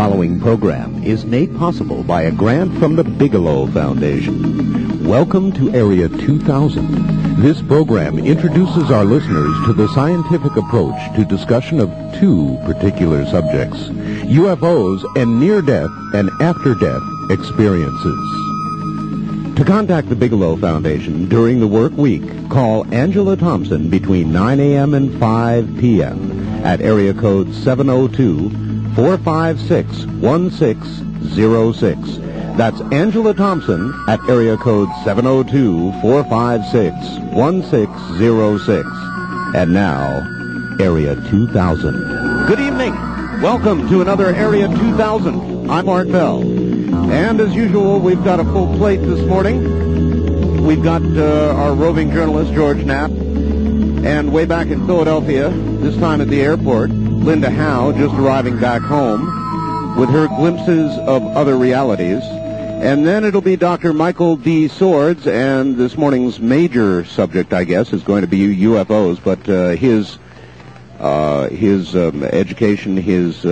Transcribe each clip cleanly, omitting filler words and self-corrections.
following program is made possible by a grant from the Bigelow Foundation. Welcome to Area 2000. This program introduces our listeners to the scientific approach to discussion of two particular subjects, UFOs and near-death and after-death experiences. To contact the Bigelow Foundation during the work week, call Angela Thompson between 9 a.m. and 5 p.m. at area code 702-456-1606. That's Angela Thompson at area code 702-456-1606. And now, Area 2000. Good evening. Welcome to another Area 2000. I'm Art Bell. And as usual, we've got a full plate this morning. We've got our roving journalist, George Knapp. And way back in Philadelphia, this time at the airport, Linda Howe, just arriving back home with her glimpses of other realities. And then it'll be Dr. Michael D. Sorez, and this morning's major subject, I guess, is going to be UFOs, but his education, his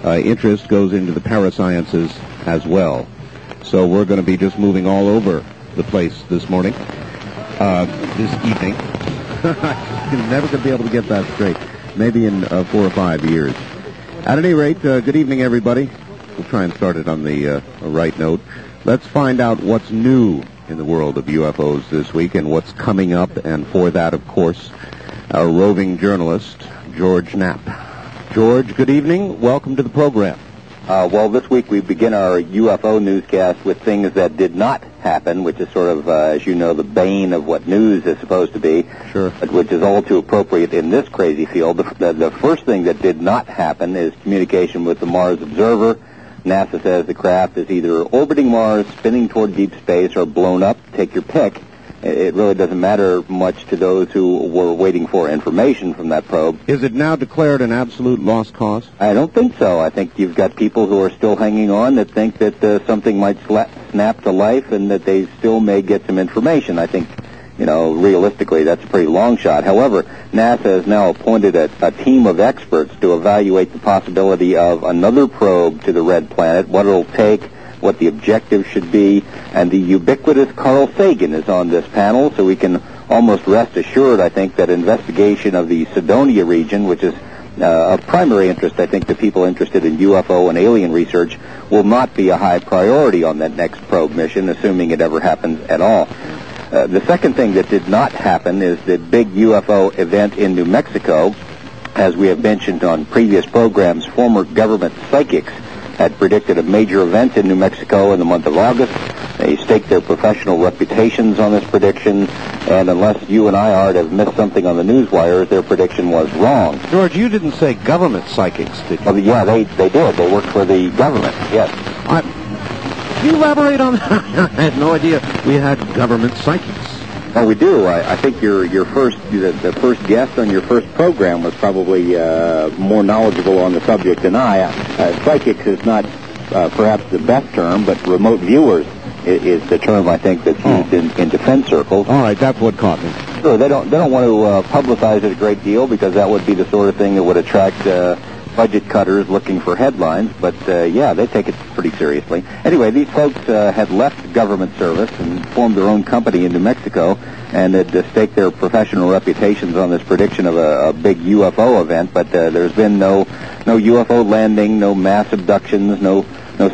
interest goes into the parasciences as well. So we're going to be just moving all over the place this morning, this evening. I'm never going to be able to get that straight. Maybe in 4 or 5 years. At any rate, good evening, everybody. We'll try and start it on the right note. Let's find out what's new in the world of UFOs this week and what's coming up. And for that, of course, our roving journalist, George Knapp. George, good evening. Welcome to the program. Well, this week we begin our UFO newscast with things that did not happen, which is sort of, as you know, the bane of what news is supposed to be. Sure. But which is all too appropriate in this crazy field. The first thing that did not happen is communication with the Mars Observer. NASA says the craft is either orbiting Mars, spinning toward deep space, or blown up. Take your pick. It really doesn't matter much to those who were waiting for information from that probe. Is it now declared an absolute lost cause? I don't think so. I think you've got people who are still hanging on that think that something might snap to life and that they still may get some information. I think, realistically, that's a pretty long shot. However, NASA has now appointed a team of experts to evaluate the possibility of another probe to the red planet, what it'll take, what the objective should be, and the ubiquitous Carl Sagan is on this panel, so we can almost rest assured, I think, that investigation of the Cydonia region, which is of primary interest, I think, to people interested in UFO and alien research, will not be a high priority on that next probe mission, assuming it ever happens at all. The second thing that did not happen is the big UFO event in New Mexico. As we have mentioned on previous programs, former government psychics had predicted a major event in New Mexico in the month of August. They staked their professional reputations on this prediction, and unless you and I, Art, have missed something on the news wires, their prediction was wrong. George, you didn't say government psychics, did you? Oh, yeah, they did. They worked for the government, yes. Can you elaborate on that? I had no idea we had government psychics. Oh, we do. I think the first guest on your first program was probably more knowledgeable on the subject than I. Psychics is not perhaps the best term, but remote viewers is the term I think that's used in defense circles. All right, that's what caught me. Sure, they don't want to publicize it a great deal because that would be the sort of thing that would attract budget cutters looking for headlines, but yeah, they take it pretty seriously. Anyway, these folks had left government service and formed their own company in New Mexico and had staked their professional reputations on this prediction of a big UFO event, but there's been no UFO landing, no mass abductions, no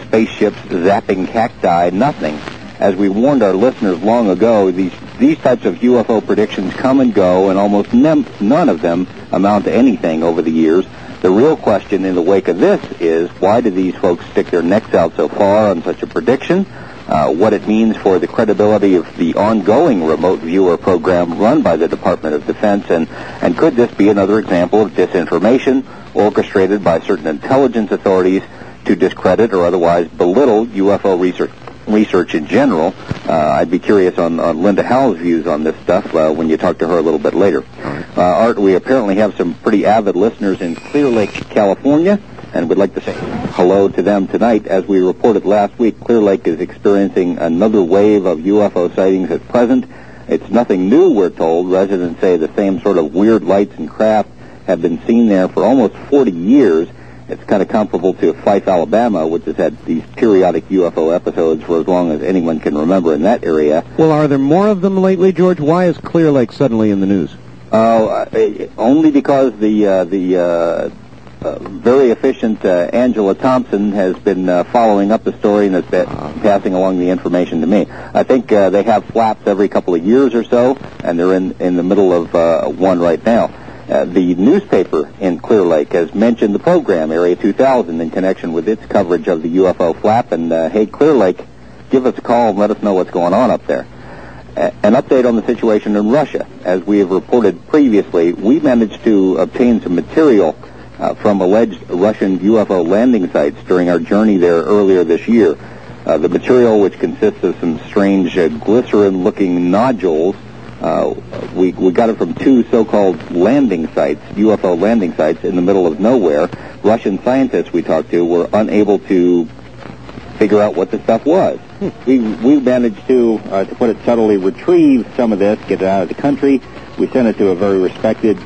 spaceships zapping cacti, nothing. As we warned our listeners long ago, these types of UFO predictions come and go, and almost none of them amount to anything over the years. The real question in the wake of this is, why did these folks stick their necks out so far on such a prediction? What it means for the credibility of the ongoing remote viewer program run by the Department of Defense, and could this be another example of disinformation orchestrated by certain intelligence authorities to discredit or otherwise belittle UFO research in general? I'd be curious on Linda Howe's views on this stuff when you talk to her a little bit later. Art, we apparently have some pretty avid listeners in Clear Lake, California, and we'd like to say hello to them tonight. As we reported last week, Clear Lake is experiencing another wave of UFO sightings at present. It's nothing new, we're told. Residents say the same sort of weird lights and craft have been seen there for almost 40 years, It's kind of comparable to Fife, Alabama, which has had these periodic UFO episodes for as long as anyone can remember in that area. Well, are there more of them lately, George? Why is Clear Lake suddenly in the news? Only because the very efficient Angela Thompson has been following up the story and has been passing along the information to me. I think they have flaps every couple of years or so, and they're in the middle of one right now. The newspaper in Clear Lake has mentioned the program, Area2000, in connection with its coverage of the UFO flap, and hey, Clear Lake, give us a call and let us know what's going on up there. An update on the situation in Russia. As we have reported previously, we managed to obtain some material from alleged Russian UFO landing sites during our journey there earlier this year. The material, which consists of some strange glycerin-looking nodules, we got it from two so-called landing sites, UFO landing sites in the middle of nowhere. Russian scientists we talked to were unable to figure out what the stuff was. We managed to put it subtly, retrieve some of this, get it out of the country. We sent it to a very respected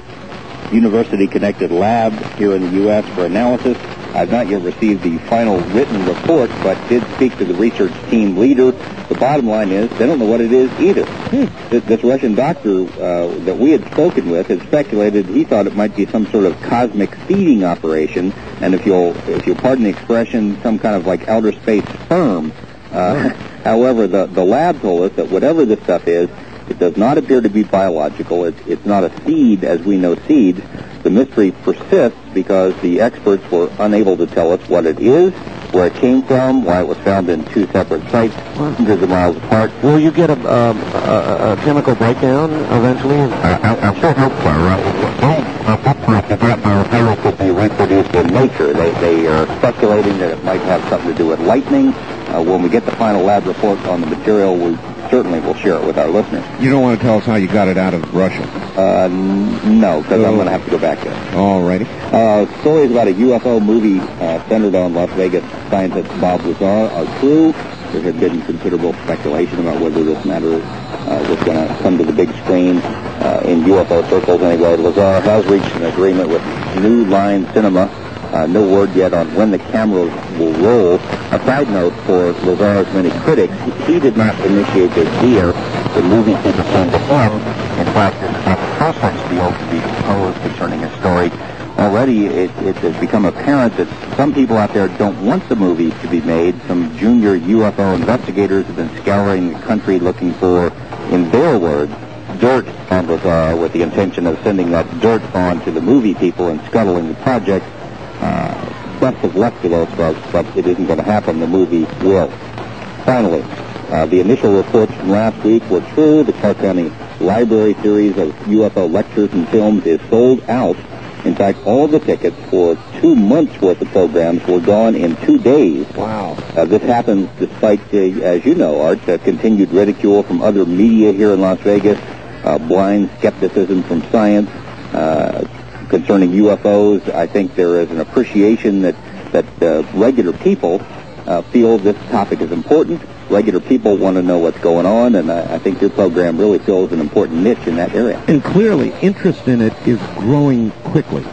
university-connected lab here in the U.S. for analysis. I've not yet received the final written report, but did speak to the research team leader. The bottom line is they don't know what it is either. This Russian doctor that we had spoken with had speculated he thought it might be some sort of cosmic seeding operation, and if you'll pardon the expression, some kind of like outer space sperm. However, the lab told us that whatever this stuff is, it does not appear to be biological. It's not a seed as we know seeds. The mystery persists because the experts were unable to tell us what it is, where it came from, why it was found in two separate sites, hundreds of miles apart. Will you get a chemical breakdown eventually? I sure hope so. Could be reproduced in nature. They are speculating that it might have something to do with lightning. When we get the final lab report on the material, we certainly will share it with our listeners. You don't want to tell us how you got it out of Russia? No, because I'm going to have to go back there. All righty. Stories about a UFO movie centered on Las Vegas scientist Bob Lazar are true. There had been considerable speculation about whether this matter was going to come to the big screen in UFO circles anyway. Lazar has reached an agreement with New Line Cinema. No word yet on when the cameras will roll. A side note for Lazar's many critics, he did not initiate this deal. The movie people came to him. In fact, there's a process deal to be proposed concerning his story. Already it has become apparent that some people out there don't want the movie to be made. Some junior UFO investigators have been scouring the country looking for, in their words, dirt on Lazar, with the intention of sending that dirt on to the movie people and scuttling the project. Best of luck to those folks, but it isn't going to happen. The movie will. Finally, the initial reports from last week were true. The Clark County Library series of UFO lectures and films is sold out. In fact, all the tickets for 2 months' worth of programs were gone in 2 days. Wow. This happens despite, as you know, Art, continued ridicule from other media here in Las Vegas, blind skepticism from science, concerning UFOs. I think there is an appreciation that regular people feel this topic is important. Regular people want to know what's going on, and I think your program really fills an important niche in that area. And clearly, interest in it is growing quickly.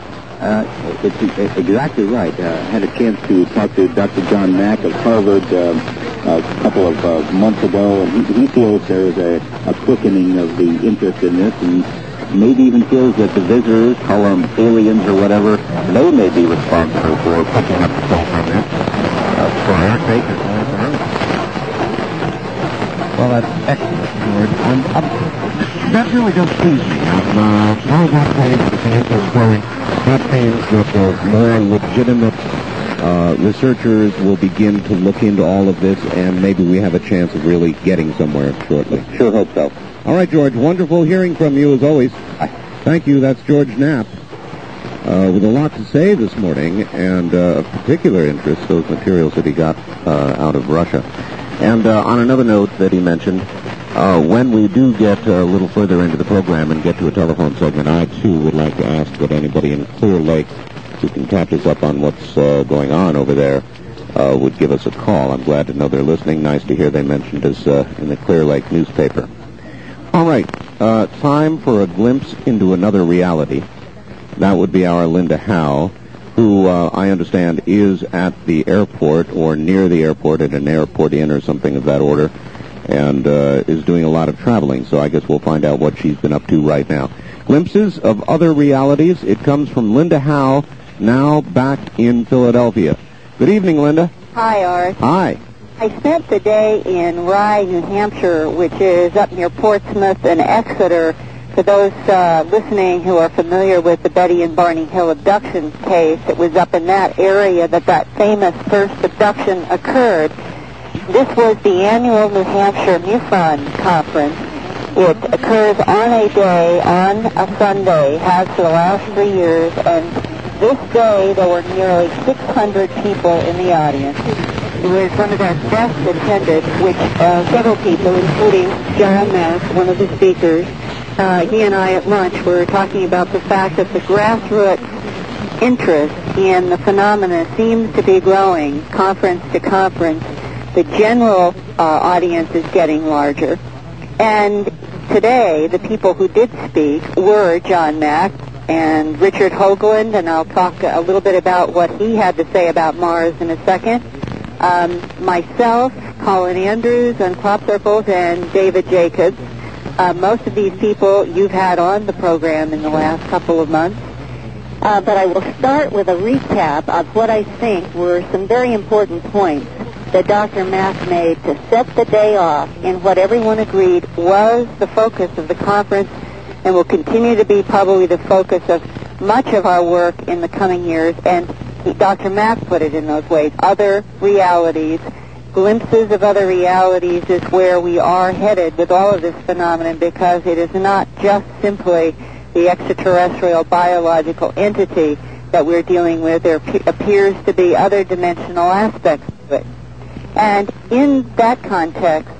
It's exactly right. I had a chance to talk to Dr. John Mack of Harvard a couple of months ago, and he feels there is a quickening of the interest in this, and maybe even feels that the visitors, call them aliens or whatever, they may be responsible for picking up the phone from this. For our sake, well, that's excellent, George. That really does please me. I'm very much pleased that the answer growing. That means that more legitimate researchers will begin to look into all of this, and maybe we have a chance of really getting somewhere shortly. Sure hope so. All right, George, wonderful hearing from you as always. Thank you. That's George Knapp with a lot to say this morning, and of particular interest, those materials that he got out of Russia. And on another note that he mentioned, when we do get a little further into the program and get to a telephone segment, I, too, would like to ask that anybody in Clear Lake who can catch us up on what's going on over there would give us a call. I'm glad to know they're listening. Nice to hear they mentioned us in the Clear Lake newspaper. All right, time for a glimpse into another reality. That would be our Linda Howe, who who I understand is at the airport or near the airport at an airport inn or something of that order, and is doing a lot of traveling. So I guess we'll find out what she's been up to right now. Glimpses of other realities. It comes from Linda Howe, now back in Philadelphia. Good evening, Linda. Hi, Art. Hi. I spent the day in Rye, New Hampshire, which is up near Portsmouth and Exeter. For those listening who are familiar with the Betty and Barney Hill abduction case, it was up in that area that famous first abduction occurred. This was the annual New Hampshire MUFON conference. It occurs on a day, on a Sunday, has for the last 3 years, and this day there were nearly 600 people in the audience. It was one of our best attended, which several people, including John Mack, one of the speakers, he and I at lunch were talking about the fact that the grassroots interest in the phenomena seems to be growing conference to conference. The general audience is getting larger. And today, the people who did speak were John Mack and Richard Hoagland, and I'll talk a little bit about what he had to say about Mars in a second. Myself, Colin Andrews on Pop Circles, and David Jacobs. Most of these people you've had on the program in the last couple of months. But I will start with a recap of what I think were some very important points that Dr. Mack made to set the day off in what everyone agreed was the focus of the conference and will continue to be probably the focus of much of our work in the coming years. And Dr. Mack put it in those ways. Other realities, glimpses of other realities is where we are headed with all of this phenomenon, because it is not just simply the extraterrestrial biological entity that we're dealing with. There appears to be other dimensional aspects of it. And in that context,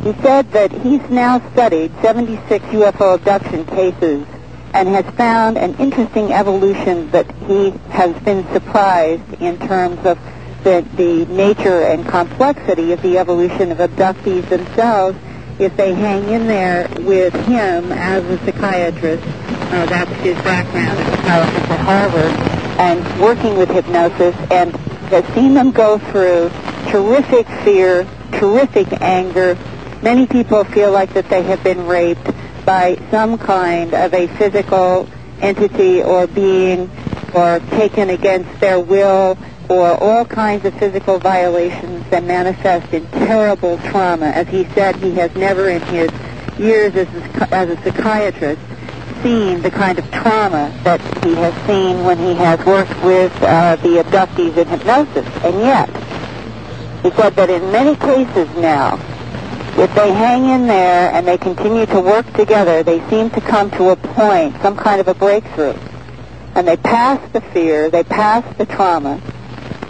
he said that he's now studied 76 UFO abduction cases and has found an interesting evolution that he has been surprised in terms of the nature and complexity of the evolution of abductees themselves if they hang in there with him as a psychiatrist. That's his background as a psychologist at Harvard, and working with hypnosis, and has seen them go through terrific fear, terrific anger. Many people feel like that they have been raped by some kind of a physical entity or being, or taken against their will, or all kinds of physical violations that manifest in terrible trauma. As he said, he has never in his years as a psychiatrist seen the kind of trauma that he has seen when he has worked with the abductees in hypnosis. And yet, he said that in many cases now, if they hang in there and they continue to work together, they seem to come to a point, some kind of a breakthrough. And they pass the fear, they pass the trauma.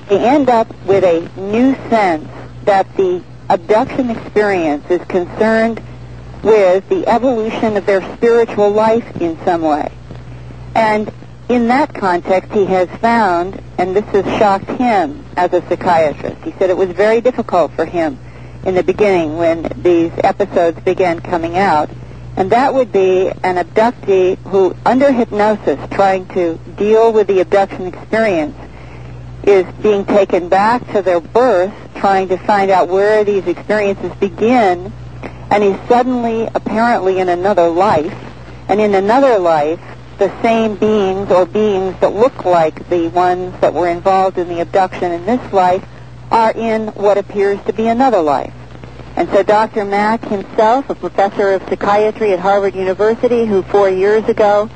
They end up with a new sense that the abduction experience is concerned with the evolution of their spiritual life in some way. And in that context, he has found, and this has shocked him as a psychiatrist, he said it was very difficult for him in the beginning when these episodes began coming out, and that would be an abductee who, under hypnosis, trying to deal with the abduction experience, is being taken back to their birth, trying to find out where these experiences begin, and he's suddenly, apparently, in another life, and in another life, the same beings or beings that look like the ones that were involved in the abduction in this life are in what appears to be another life. And so Dr. Mack himself, a professor of psychiatry at Harvard University, who 4 years ago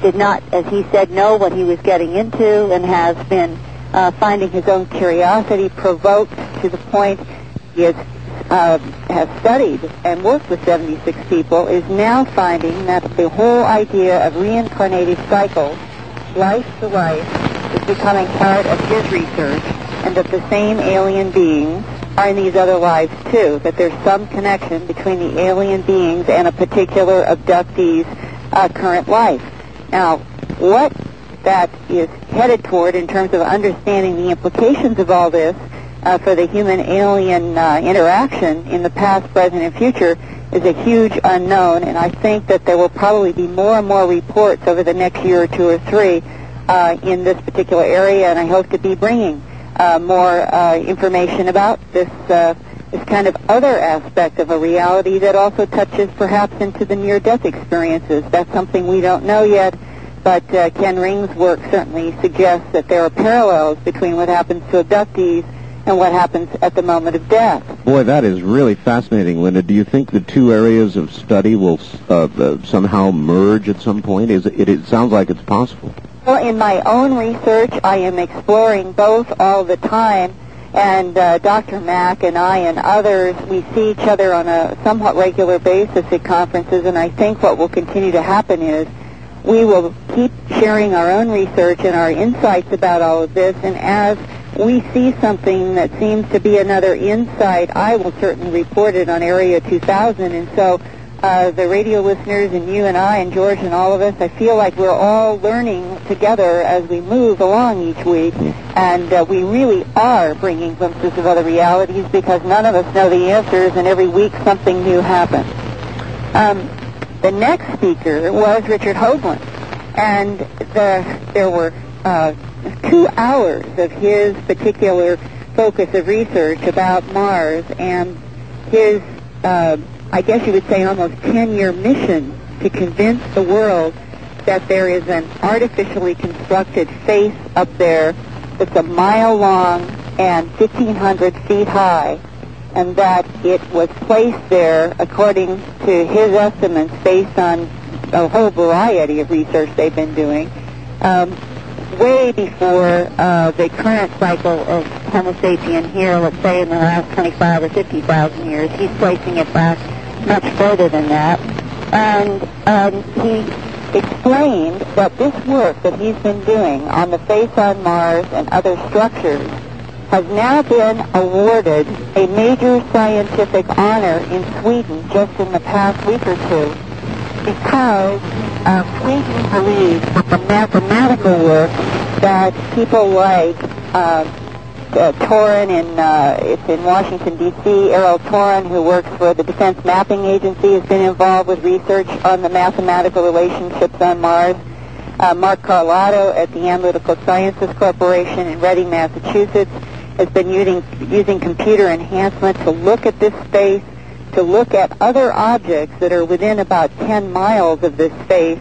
did not, as he said, know what he was getting into, and has been finding his own curiosity provoked to the point he has studied and worked with 76 people, is now finding that the whole idea of reincarnated cycles, life to life, is becoming part of his research, and that the same alien beings are in these other lives too, that there's some connection between the alien beings and a particular abductee's current life. Now, what that is headed toward in terms of understanding the implications of all this for the human-alien interaction in the past, present, and future is a huge unknown, and I think that there will probably be more and more reports over the next year or two or three in this particular area, and I hope to be bringing more information about this kind of other aspect of a reality that also touches perhaps into the near-death experiences. That's something we don't know yet, but Ken Ring's work certainly suggests that there are parallels between what happens to abductees and what happens at the moment of death. Boy, that is really fascinating, Linda. Do you think the two areas of study will somehow merge at some point? It sounds like it's possible. Well, in my own research, I am exploring both all the time, and Dr. Mack and I and others, we see each other on a somewhat regular basis at conferences, and I think what will continue to happen is we will keep sharing our own research and our insights about all of this, and as we see something that seems to be another insight, I will certainly report it on Area 2000. And so the radio listeners and you and I and George and all of us, I feel like we're all learning together as we move along each week. And we really are bringing glimpses of other realities because none of us know the answers, and every week something new happens. The next speaker was Richard Hoagland. And there were 2 hours of his particular focus of research about Mars and his, I guess you would say, almost 10-year mission to convince the world that there is an artificially constructed face up there that's a mile long and 1,500 feet high, and that it was placed there, according to his estimates, based on a whole variety of research they've been doing, way before the current cycle of Homo sapien here, let's say in the last 25 or 50,000 years. He's placing it back much further than that. And he explained that this work that he's been doing on the face on Mars and other structures has now been awarded a major scientific honor in Sweden just in the past week or two, because Sweden believes that the mathematical work that people like Torin it's in Washington, D.C., Errol Torin, who works for the Defense Mapping Agency, has been involved with research on the mathematical relationships on Mars. Mark Carlotto at the Analytical Sciences Corporation in Reading, Massachusetts, has been using computer enhancement to look at this space, to look at other objects that are within about 10 miles of this space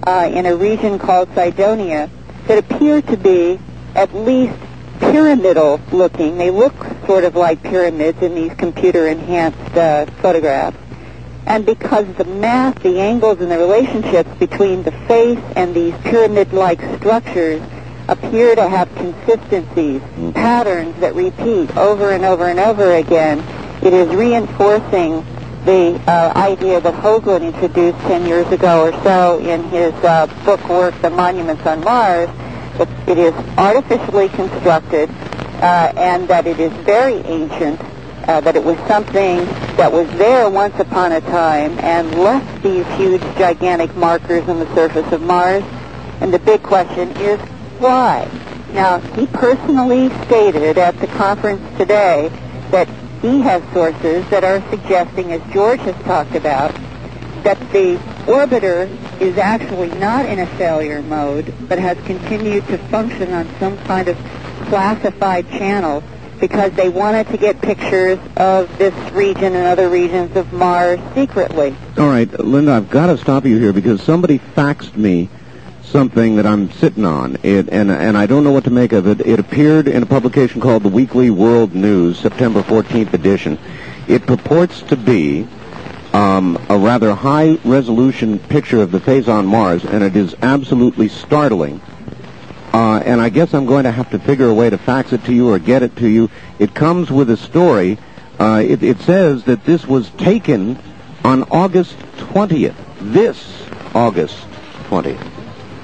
in a region called Cydonia that appear to be at least pyramidal looking. They look sort of like pyramids in these computer enhanced photographs. And because the math, the angles, and the relationships between the face and these pyramid-like structures appear to have consistencies, patterns that repeat over and over and over again, it is reinforcing the idea that Hoagland introduced 10 years ago or so in his book work, The Monuments on Mars, that it is artificially constructed and that it is very ancient, that it was something that was there once upon a time and left these huge, gigantic markers on the surface of Mars. And the big question is, why? Now, he personally stated at the conference today that he has sources that are suggesting, as George has talked about, that the orbiter is actually not in a failure mode, but has continued to function on some kind of classified channel because they wanted to get pictures of this region and other regions of Mars secretly. All right, Linda, I've got to stop you here because somebody faxed me something that I'm sitting on, and I don't know what to make of it. It appeared in a publication called The Weekly World News, September 14th edition. It purports to be a rather high-resolution picture of the face on Mars, and it is absolutely startling. And I guess I'm going to have to figure a way to fax it to you or get it to you. It comes with a story. It says that this was taken on August 20th, this August 20th.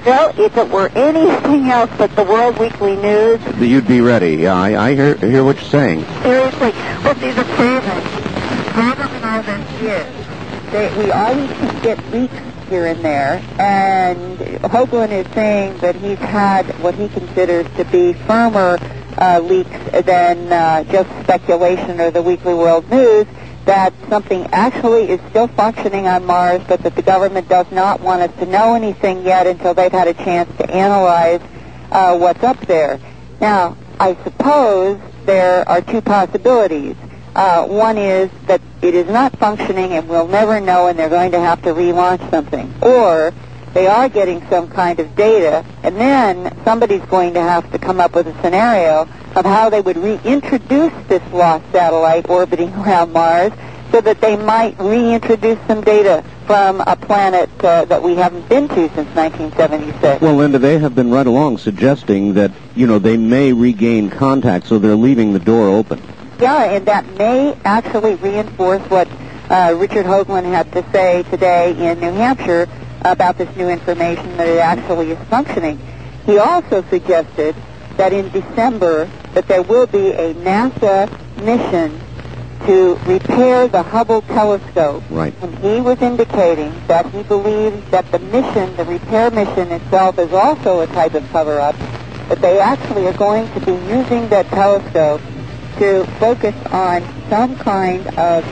Well, if it were anything else but the World Weekly News... You'd be ready. Yeah, I hear what you're saying. Seriously. Well, these are problems. The problem in all this is we always get leaks here and there, and Hoagland is saying that he's had what he considers to be firmer leaks than just speculation or the Weekly World News, that something actually is still functioning on Mars, but that the government does not want us to know anything yet until they've had a chance to analyze what's up there. Now, I suppose there are two possibilities. One is that it is not functioning and we'll never know and they're going to have to relaunch something. Or they are getting some kind of data and then somebody's going to have to come up with a scenario of how they would reintroduce this lost satellite orbiting around Mars so that they might reintroduce some data from a planet that we haven't been to since 1976. Well, Linda, they have been right along suggesting that, they may regain contact, so they're leaving the door open. Yeah, and that may actually reinforce what Richard Hoagland had to say today in New Hampshire about this new information, that it actually is functioning. He also suggested that in December that there will be a NASA mission to repair the Hubble telescope. Right. And he was indicating that he believes that the mission, the repair mission itself, is also a type of cover-up, that they actually are going to be using that telescope to focus on some kind of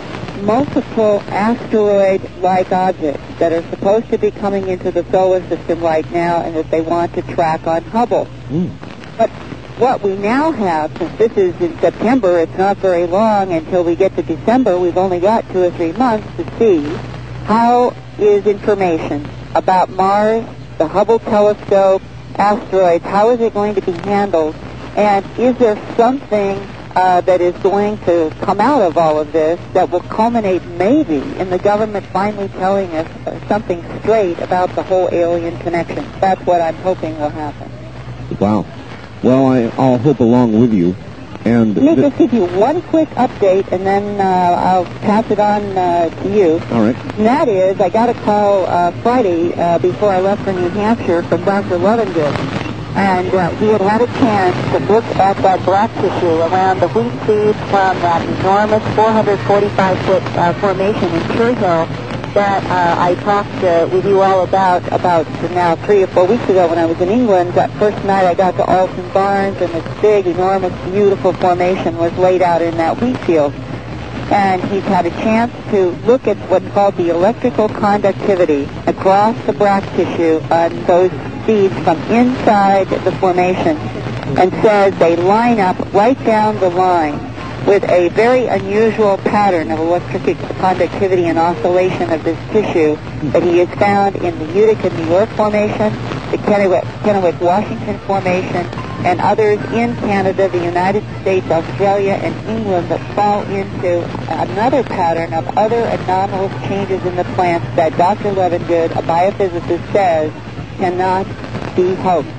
multiple asteroid-like objects that are supposed to be coming into the solar system right now and that they want to track on Hubble. But what we now have, since this is in September, it's not very long until we get to December. We've only got 2 or 3 months to see how is information about Mars, the Hubble telescope, asteroids, how is it going to be handled, and is there something that is going to come out of all of this that will culminate maybe in the government finally telling us something straight about the whole alien connection. That's what I'm hoping will happen. Wow. Well, I'll hope along with you. And let me just give you one quick update, and then I'll pass it on to you. All right. And that is, I got a call Friday before I left for New Hampshire from Dr. Levengood. And he had had a chance to look at that black tissue around the wheat seed from that enormous 445-foot formation in Churchill that I talked with you all about now 3 or 4 weeks ago when I was in England. That first night I got to Alton Barnes, and this big, enormous, beautiful formation was laid out in that wheat field. And he's had a chance to look at what's called the electrical conductivity across the black tissue on those seeds from inside the formation, and says they line up right down the line with a very unusual pattern of electric conductivity and oscillation of this tissue that he has found in the Utica, New York formation, the Kennewick, Washington formation, and others in Canada, the United States, Australia, and England that fall into another pattern of other anomalous changes in the plants that Dr. Levengood, a biophysicist, says cannot be hoaxed.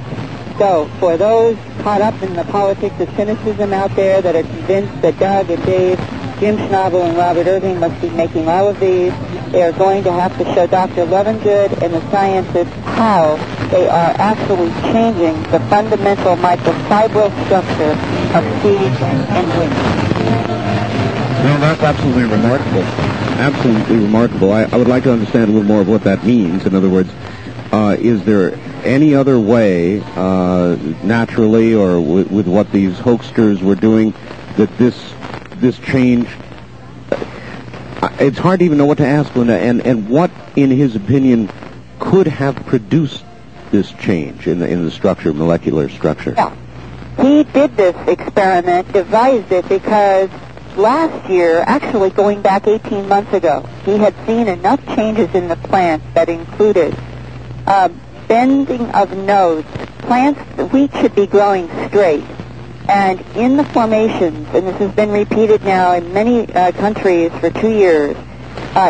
So, for those caught up in the politics of cynicism out there that are convinced that Doug and Dave, Jim Schnabel, and Robert Irving must be making all of these, they are going to have to show Dr. Levengood and the scientists how they are actually changing the fundamental microfibril structure of seeds and wings. No, that's absolutely remarkable. Absolutely remarkable. I would like to understand a little more of what that means. In other words, is there any other way, naturally or with what these hoaxsters were doing, that this change, it's hard to even know what to ask, Linda, and what, in his opinion, could have produced this change in the structure, molecular structure? Yeah. He did this experiment, devised it, because last year, actually going back 18 months ago, he had seen enough changes in the plants that included bending of nodes. Plants, wheat should be growing straight. And in the formations, and this has been repeated now in many countries for 2 years,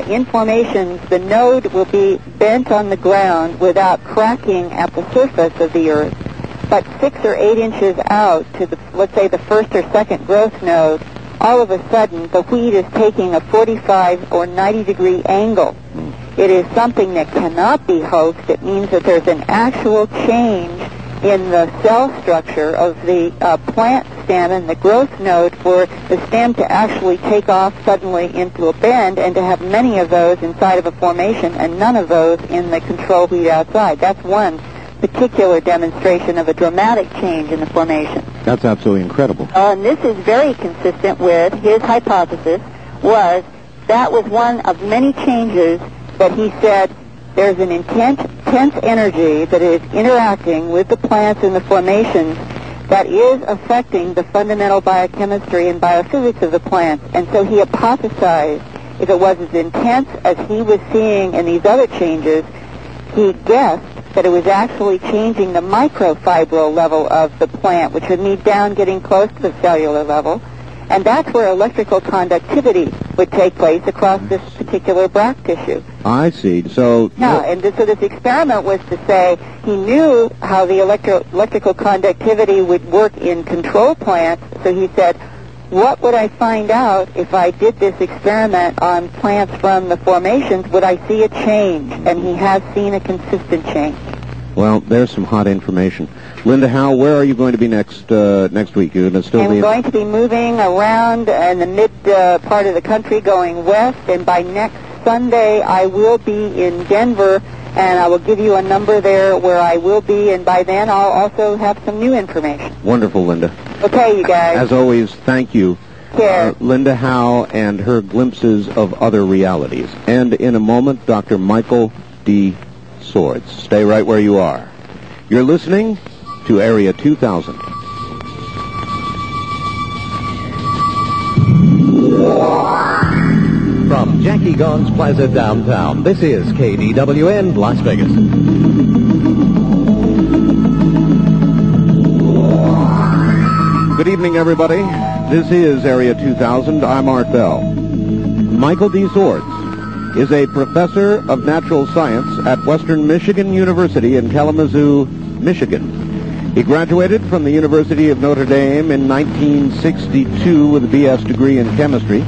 in formations, the node will be bent on the ground without cracking at the surface of the earth. But 6 or 8 inches out to the, let's say, the first or second growth node, all of a sudden the wheat is taking a 45 or 90 degree angle. It is something that cannot be hoaxed. It means that there's an actual change in the cell structure of the plant stem and the growth node for the stem to actually take off suddenly into a bend and to have many of those inside of a formation and none of those in the control wheat outside. That's one particular demonstration of a dramatic change in the formation. That's absolutely incredible. And this is very consistent with his hypothesis, was that was one of many changes that he said there's an intent intense energy that is interacting with the plants and the formations that is affecting the fundamental biochemistry and biophysics of the plants. And so he hypothesized if it was as intense as he was seeing in these other changes, he guessed that it was actually changing the microfibril level of the plant, which would mean down getting close to the cellular level. And that's where electrical conductivity would take place across this particular bract tissue. I see. So so this experiment was to say he knew how the electrical conductivity would work in control plants. So he said, what would I find out if I did this experiment on plants from the formations? Would I see a change? And he has seen a consistent change. Well, there's some hot information. Linda Howe, where are you going to be next week? You're going to still I'm going to be moving around in the mid part of the country, going west, and by next Sunday I will be in Denver, and I will give you a number there where I will be, and by then I'll also have some new information. Wonderful, Linda. Okay, you guys. As always, thank you. Linda Howe and her glimpses of other realities. And in a moment, Dr. Michael D. Sorez. Stay right where you are. You're listening to Area 2000. From Jackie Gone's Plaza downtown, this is KDWN Las Vegas. Good evening, everybody. This is Area 2000. I'm Art Bell. Michael D. Sorez is a professor of natural science at Western Michigan University in Kalamazoo, Michigan. He graduated from the University of Notre Dame in 1962 with a B.S. degree in chemistry.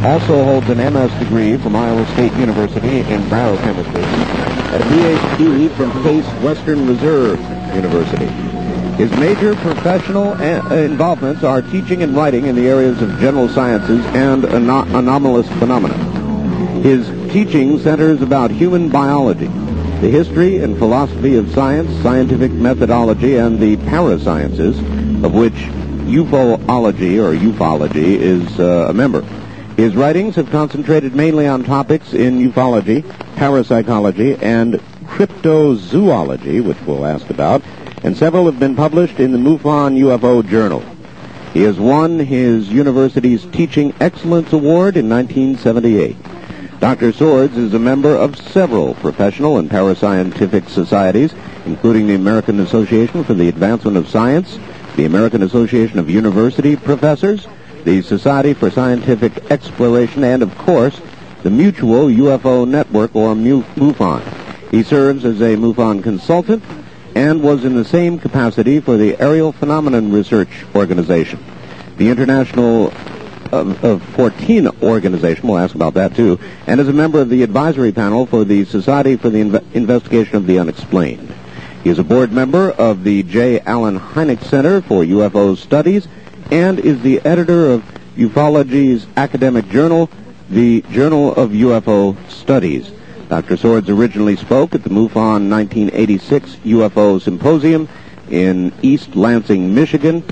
Also holds an M.S. degree from Iowa State University in biochemistry and a Ph.D. from Case Western Reserve University. His major professional involvements are teaching and writing in the areas of general sciences and anomalous phenomena. His teaching centers about human biology, the history and philosophy of science, scientific methodology, and the parasciences, of which ufology is a member. His writings have concentrated mainly on topics in ufology, parapsychology, and cryptozoology, which we'll ask about, and several have been published in the MUFON UFO Journal. He has won his university's Teaching Excellence Award in 1978. Dr. Sorez is a member of several professional and parascientific societies, including the American Association for the Advancement of Science, the American Association of University Professors, the Society for Scientific Exploration, and, of course, the Mutual UFO Network, or MUFON. He serves as a MUFON consultant and was in the same capacity for the Aerial Phenomenon Research Organization. The International of 14 organization, we'll ask about that too, and is a member of the advisory panel for the Society for the Investigation of the Unexplained. He is a board member of the J. Allen Hynek Center for UFO Studies and is the editor of ufology's academic journal, the Journal of UFO Studies. Dr. Sorez originally spoke at the MUFON 1986 UFO Symposium in East Lansing, Michigan,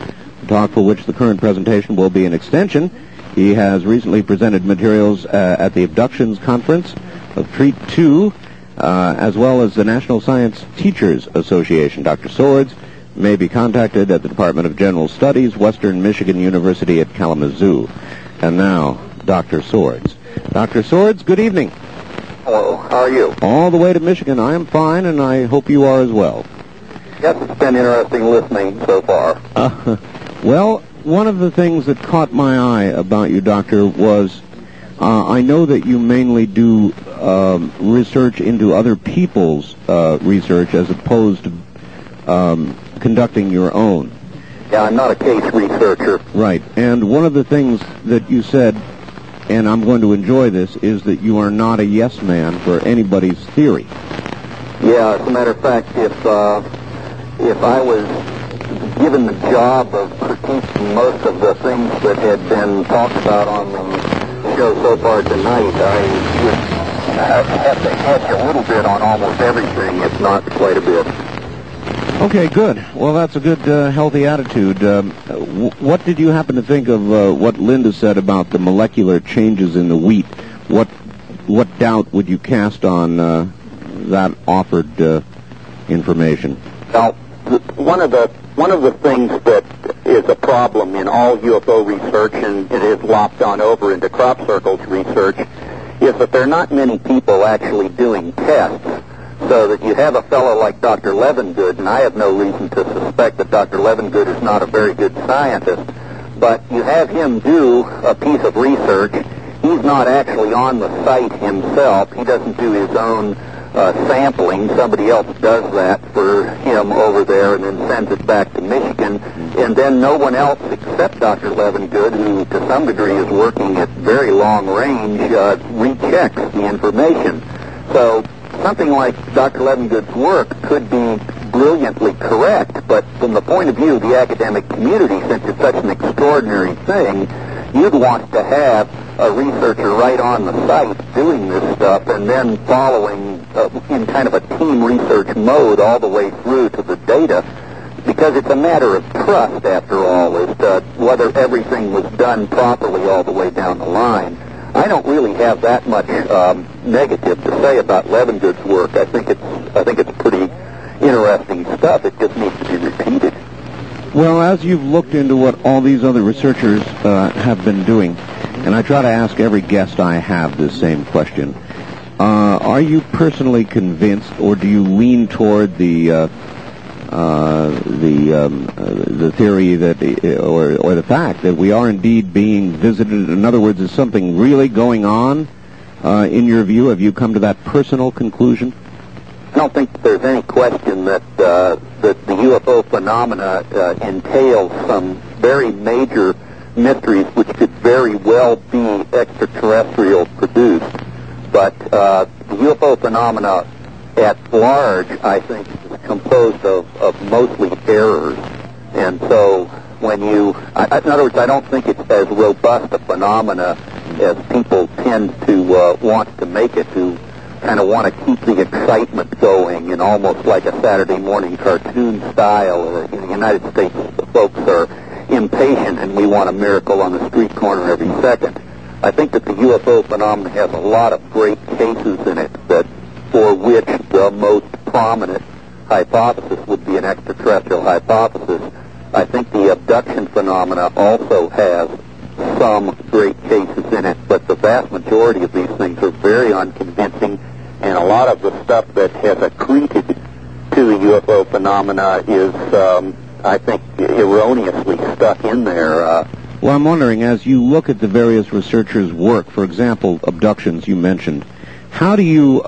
a talk for which the current presentation will be an extension. He has recently presented materials at the Abductions Conference of PT2, as well as the National Science Teachers Association. Dr. Sorez may be contacted at the Department of General Studies, Western Michigan University at Kalamazoo. And now, Dr. Sorez. Dr. Sorez, good evening. Hello, how are you? All the way to Michigan. I am fine, and I hope you are as well. Yes, it's been interesting listening so far. Well, one of the things that caught my eye about you, Doctor, was I know that you mainly do research into other people's research as opposed to conducting your own. Yeah, I'm not a case researcher. Right. And one of the things that you said, and I'm going to enjoy this, is that you are not a yes man for anybody's theory. Yeah, as a matter of fact, if I was given the job of critiquing most of the things that had been talked about on the show so far tonight, I would have to hedge a little bit on almost everything, if not quite a bit. Okay, good. Well, that's a good, healthy attitude. What did you happen to think of what Linda said about the molecular changes in the wheat? What doubt would you cast on that offered information? Well, one of the things that is a problem in all UFO research, and it has lopped on over into crop circles research, is that there are not many people actually doing tests. So that you have a fellow like Dr. Levengood, and I have no reason to suspect that Dr. Levengood is not a very good scientist, but you have him do a piece of research. He's not actually on the site himself. He doesn't do his own sampling. Somebody else does that for him over there and then sends it back to Michigan. And then no one else except Dr. Levengood, who to some degree is working at very long range, rechecks the information. So something like Dr. Levengood's work could be brilliantly correct, but from the point of view of the academic community, since it's such an extraordinary thing, you'd want to have a researcher right on the site doing this stuff and then following in kind of a team research mode all the way through to the data, because it's a matter of trust, after all, as to whether everything was done properly all the way down the line. I don't really have that much negative to say about Levengood's work. I think it's pretty interesting stuff. It just needs to be repeated. Well, as you've looked into what all these other researchers have been doing, and I try to ask every guest I have this same question, are you personally convinced, or do you lean toward the theory that, or the fact that we are indeed being visited? In other words, is something really going on? In your view, have you come to that personal conclusion? I don't think there's any question that the UFO phenomena entails some very major mysteries which could very well be extraterrestrial produced. But the UFO phenomena at large, I think, is composed of mostly errors. And so when you, in other words, I don't think it's as robust a phenomena as people tend to want to make it, who kind of want to keep the excitement going in almost like a Saturday morning cartoon style. In the United States, the folks are impatient and we want a miracle on the street corner every second. I think that the UFO phenomenon has a lot of great cases in it that for which the most prominent hypothesis would be an extraterrestrial hypothesis. I think the abduction phenomena also has some great cases in it, but the vast majority of these things are very unconvincing, and a lot of the stuff that has accreted to the UFO phenomena is, I think, erroneously stuck in there. Well, I'm wondering, as you look at the various researchers' work, for example, abductions you mentioned, how do you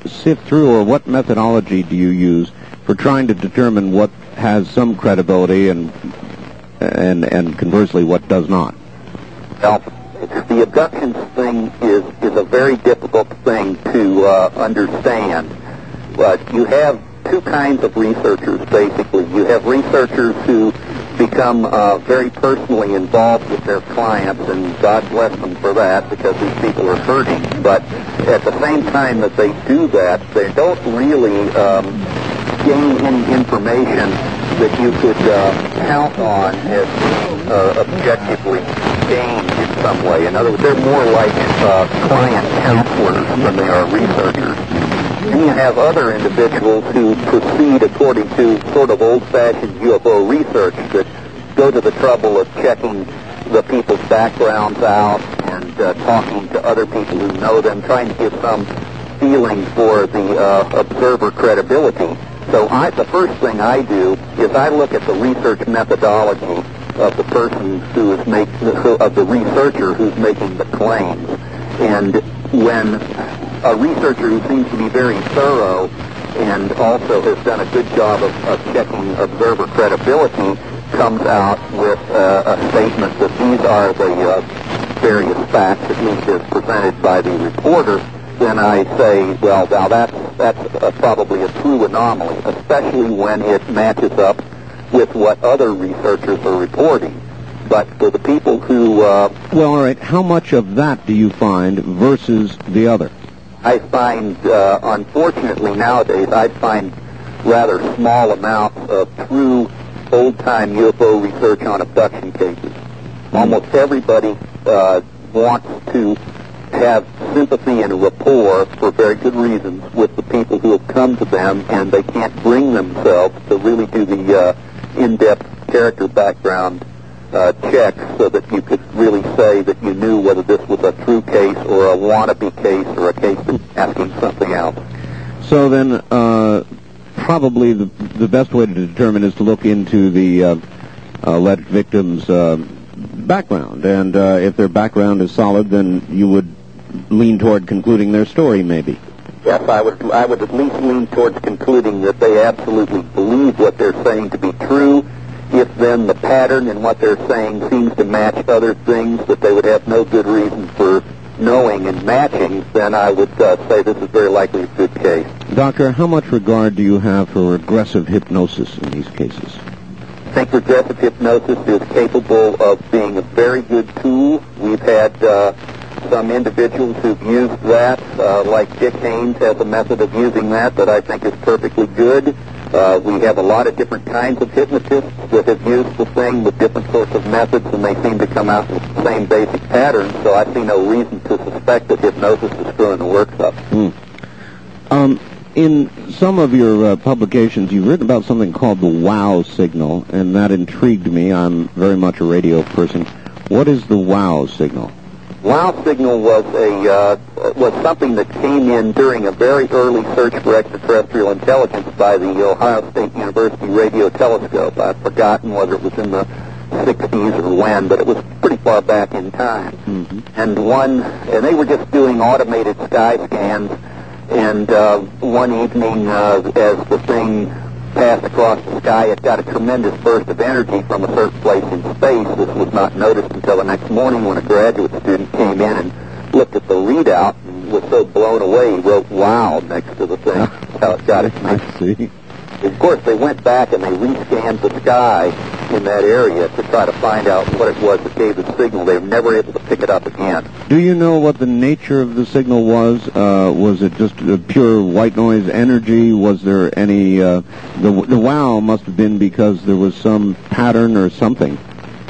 sift through, or what methodology do you use for trying to determine what has some credibility and conversely what does not? Well, the abductions thing is a very difficult thing to understand. But you have two kinds of researchers, basically. You have researchers who become very personally involved with their clients, and God bless them for that, because these people are hurting. But at the same time that they do that, they don't really gain any information that you could count on as objectively gained in some way. In other words, they're more like client counselors than they are researchers. And you have other individuals who proceed according to sort of old-fashioned UFO research that go to the trouble of checking the people's backgrounds out and talking to other people who know them, trying to give some feeling for the observer credibility. So the first thing I do is I look at the research methodology of the person who is of the researcher who's making the claims. And when a researcher who seems to be very thorough and also has done a good job of checking observer credibility comes out with a statement that these are the various facts, at least as presented by the reporter, then I say, well, now that's probably a true anomaly, especially when it matches up with what other researchers are reporting. But for the people who... well, all right, how much of that do you find versus the other? I find, unfortunately nowadays, I find rather small amounts of true old-time UFO research on abduction cases. Almost everybody wants to have sympathy and rapport, for very good reasons, with the people who have come to them, and they can't bring themselves to really do the in-depth character background checks so that you could really say that you knew whether this was a true case or a wannabe case or a case that's asking something else. So then, probably the best way to determine is to look into the alleged victim's background, and if their background is solid, then you would lean toward concluding their story, maybe. Yes, I would at least lean towards concluding that they absolutely believe what they're saying to be true. If then the pattern in what they're saying seems to match other things that they would have no good reason for knowing and matching, then I would say this is very likely a good case. Doctor, how much regard do you have for regressive hypnosis in these cases? I think regressive hypnosis is capable of being a very good tool. We've had some individuals who've used that, like Dick Haynes has a method of using that I think is perfectly good. We have a lot of different kinds of hypnotists that have used the thing with different sorts of methods, and they seem to come out with the same basic patterns, so I see no reason to suspect that hypnosis is screwing the works up. In some of your publications, you've written about something called the wow signal, and that intrigued me. I'm very much a radio person. What is the wow signal? Wow signal was something that came in during a very early search for extraterrestrial intelligence by the Ohio State University radio telescope. I've forgotten whether it was in the 60s or when, but it was pretty far back in time. Mm-hmm. And they were just doing automated sky scans, and one evening as the thing passed across the sky, it got a tremendous burst of energy from a certain place in space. This was not noticed until the next morning when a graduate student came in and looked at the readout and was so blown away he wrote "wow" next to the thing. That's how it got its name. I see. Of course, they went back and they rescanned the sky in that area to try to find out what it was that gave the signal. They were never able to pick it up again. Do you know what the nature of the signal was? Was it just pure white noise energy? Was there any... the wow must have been because there was some pattern or something.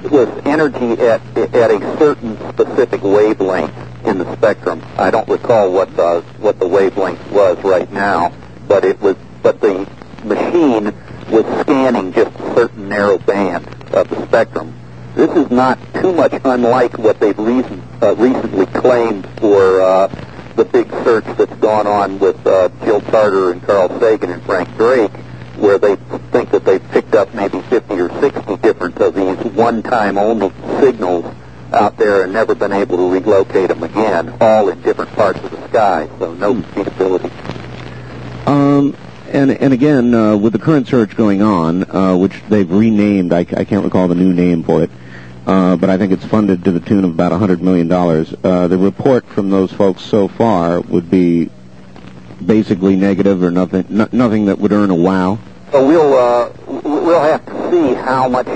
It was energy at a certain specific wavelength in the spectrum. I don't recall what the wavelength was right now, but the machine was scanning just a certain narrow band of the spectrum. This is not too much unlike what they've recently claimed for the big search that's gone on with Jill Tarter and Carl Sagan and Frank Drake, where they think that they've picked up maybe 50 or 60 different of these one-time only signals out there and never been able to relocate them again, all in different parts of the sky, so no repeatability. And again, with the current search going on, which they've renamed, I can't recall the new name for it, but I think it's funded to the tune of about $100 million. The report from those folks so far would be basically negative or nothing that would earn a wow. So we'll have to see how much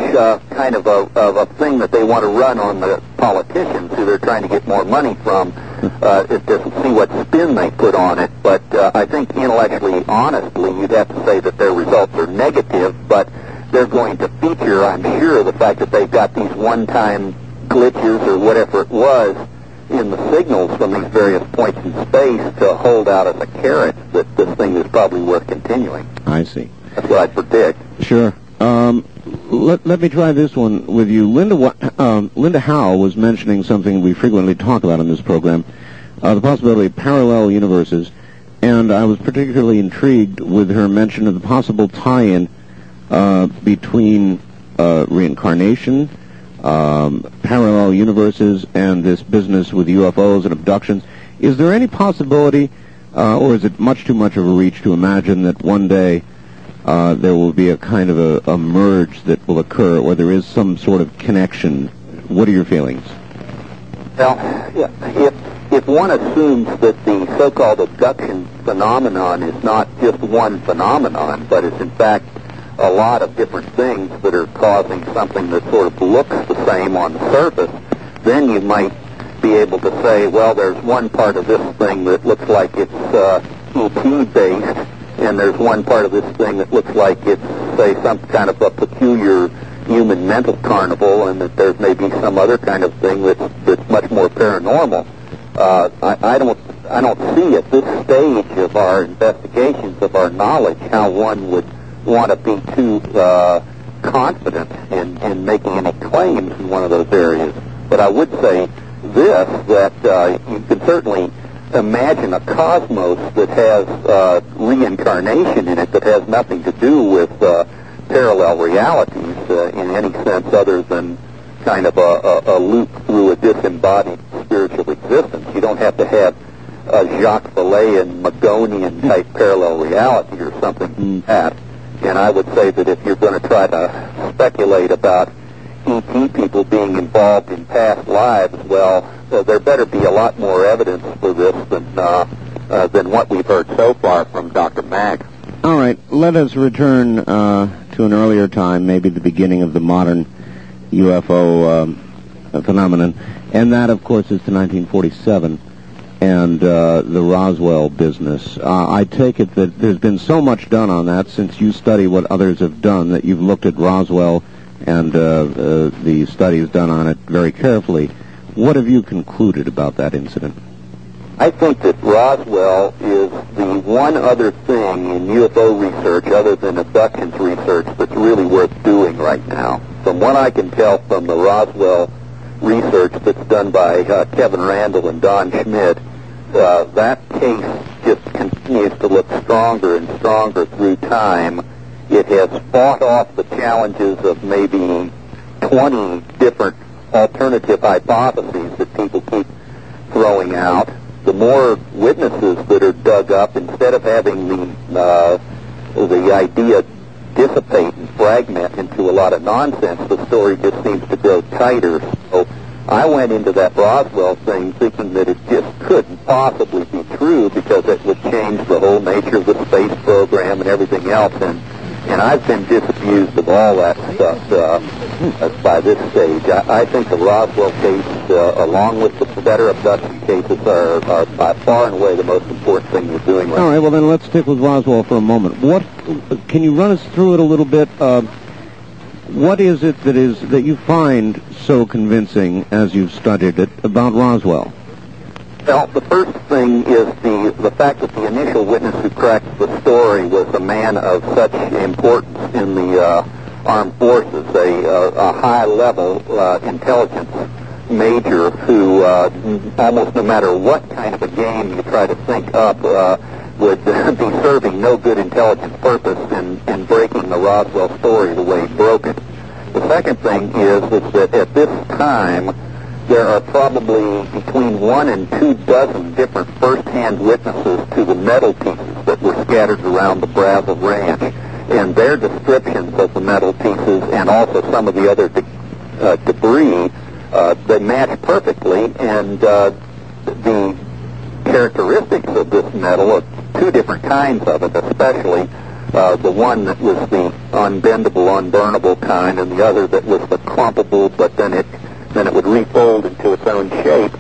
kind of a thing that they want to run on the politicians who they're trying to get more money from, to see what spin they put on it. But I think intellectually, honestly, you'd have to say that their results are negative, but they're going to feature, I'm sure, the fact that they've got these one-time glitches or whatever it was in the signals from these various points in space to hold out as a carrot that this thing is probably worth continuing. I see. That's what I predict. Sure. Let me try this one with you. Linda Howe was mentioning something we frequently talk about on this program, the possibility of parallel universes, and I was particularly intrigued with her mention of the possible tie-in between reincarnation, parallel universes, and this business with UFOs and abductions. Is there any possibility, or is it much too much of a reach to imagine that one day there will be a kind of a merge that will occur, or there is some sort of connection? What are your feelings? Well, if one assumes that the so-called abduction phenomenon is not just one phenomenon, but is in fact a lot of different things that are causing something that sort of looks the same on the surface, then you might be able to say, well, there's one part of this thing that looks like it's ET-based, and there's one part of this thing that looks like it's, say, some kind of a peculiar human mental carnival, and that there's maybe some other kind of thing that's much more paranormal. I don't see at this stage of our investigations, of our knowledge, how one would want to be too confident in making any claims in one of those areas. But I would say this, that you can certainly imagine a cosmos that has reincarnation in it that has nothing to do with parallel realities in any sense other than kind of a loop through a disembodied spiritual existence. You don't have to have a Jacques Valléan, Magonian type parallel reality or something like that. And I would say that if you're going to try to speculate about ET people being involved in past lives, well, there better be a lot more evidence for this than what we've heard so far from Dr. Mack. All right, let us return to an earlier time, maybe the beginning of the modern UFO phenomenon, and that, of course, is to 1947 and the Roswell business. I take it that there's been so much done on that since you study what others have done that you've looked at Roswell and the studies done on it very carefully. What have you concluded about that incident? I think that Roswell is the one other thing in UFO research other than abductions research that's really worth doing right now. From what I can tell from the Roswell research that's done by Kevin Randall and Don Schmidt, that case just continues to look stronger and stronger through time. It has fought off the challenges of maybe 20 different alternative hypotheses that people keep throwing out. The more witnesses that are dug up, instead of having the idea dissipate and fragment into a lot of nonsense, the story just seems to grow tighter. So I went into that Roswell thing thinking that it just couldn't possibly be true because it would change the whole nature of the space program and everything else. And I've been disabused of all that stuff by this stage. I think the Roswell case, along with the better abduction cases, are by far and away the most important thing we're doing right now. All right, well then let's stick with Roswell for a moment. Can you run us through it a little bit? What is it that you find so convincing as you've studied it about Roswell? Well, the first thing is the fact that the initial witness who cracked the story was a man of such importance in the armed forces, a high-level intelligence major who almost no matter what kind of a game you try to think up would be serving no good intelligence purpose in breaking the Roswell story the way he broke it. The second thing is that at this time, there are probably between 1 and 2 dozen different first-hand witnesses to the metal pieces that were scattered around the Brazil Ranch, and their descriptions of the metal pieces and also some of the other debris, they match perfectly, and the characteristics of this metal, two different kinds of it, especially the one that was the unbendable, unburnable kind, and the other that was the clumpable, but then it would refold into its own shape.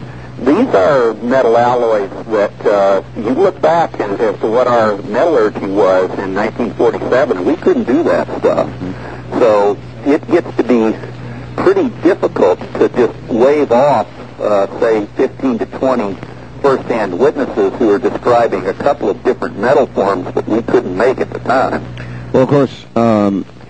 These are metal alloys that you look back as to what our metallurgy was in 1947. We couldn't do that stuff. So it gets to be pretty difficult to just wave off, say, 15 to 20 first-hand witnesses who are describing a couple of different metal forms that we couldn't make at the time. Well, of course,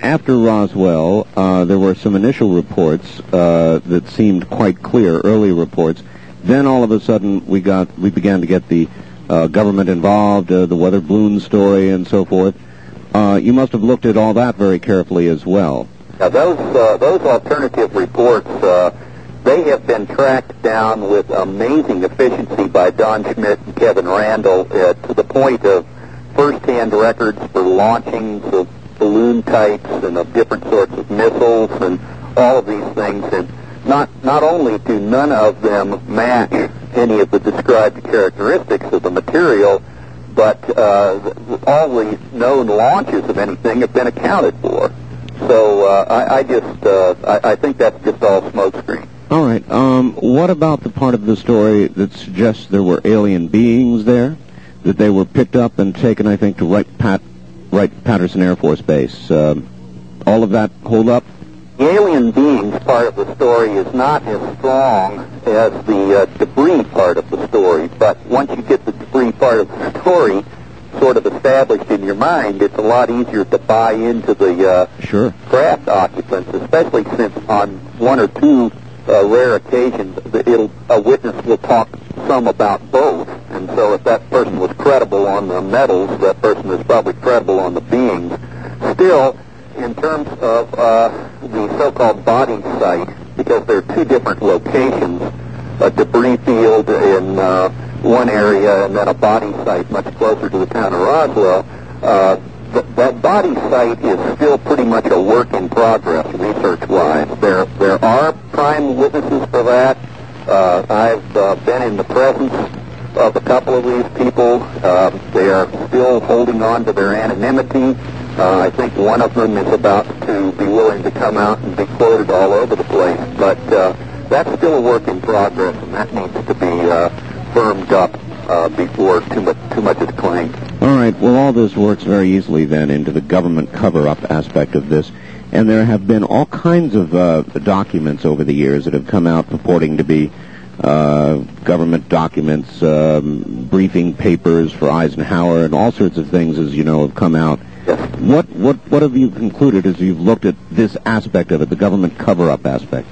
after Roswell, there were some initial reports that seemed quite clear, early reports. Then all of a sudden we began to get the government involved, the weather balloon story and so forth. You must have looked at all that very carefully as well. Now those alternative reports, they have been tracked down with amazing efficiency by Don Schmidt and Kevin Randall to the point of first-hand records for launchings of balloon types and of different sorts of missiles and all of these things. And not only do none of them match any of the described characteristics of the material, but all the known launches of anything have been accounted for. So I think that's just all smokescreen. All right. What about the part of the story that suggests there were alien beings there, that they were picked up and taken, I think, to Wright-Patterson Air Force Base? All of that hold up? The alien beings part of the story is not as strong as the debris part of the story, but once you get the debris part of the story sort of established in your mind, it's a lot easier to buy into the craft occupants, especially since on one or two rare occasions a witness will talk some about both. And so if that person was credible on the metals, that person is probably credible on the beings. Still, in terms of the so-called body site, because there are two different locations, a debris field in one area and then a body site much closer to the town of Roswell, that body site is still pretty much a work in progress research-wise. There are prime witnesses for that. I've been in the presence of a couple of these people. They are still holding on to their anonymity. I think one of them is about to be willing to come out and be quoted all over the place. But that's still a work in progress, and that needs to be firmed up before too much is claimed. All right. Well, all this works very easily then into the government cover-up aspect of this. And there have been all kinds of documents over the years that have come out purporting to be government documents, briefing papers for Eisenhower, and all sorts of things, as you know, have come out. Yes. What have you concluded as you've looked at this aspect of it, the government cover-up aspect?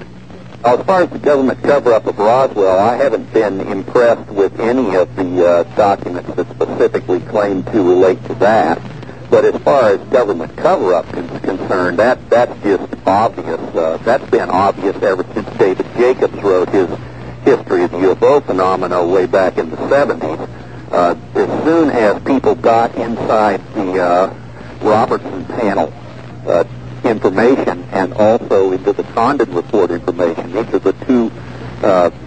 As far as the government cover-up of Roswell, I haven't been impressed with any of the documents that specifically claim to relate to that. But as far as government cover-up is concerned, that's just obvious. That's been obvious ever since David Jacobs wrote his history of the UFO phenomena way back in the 70s. As soon as people got inside the Robertson panel information and also into the Condon report information, these are the two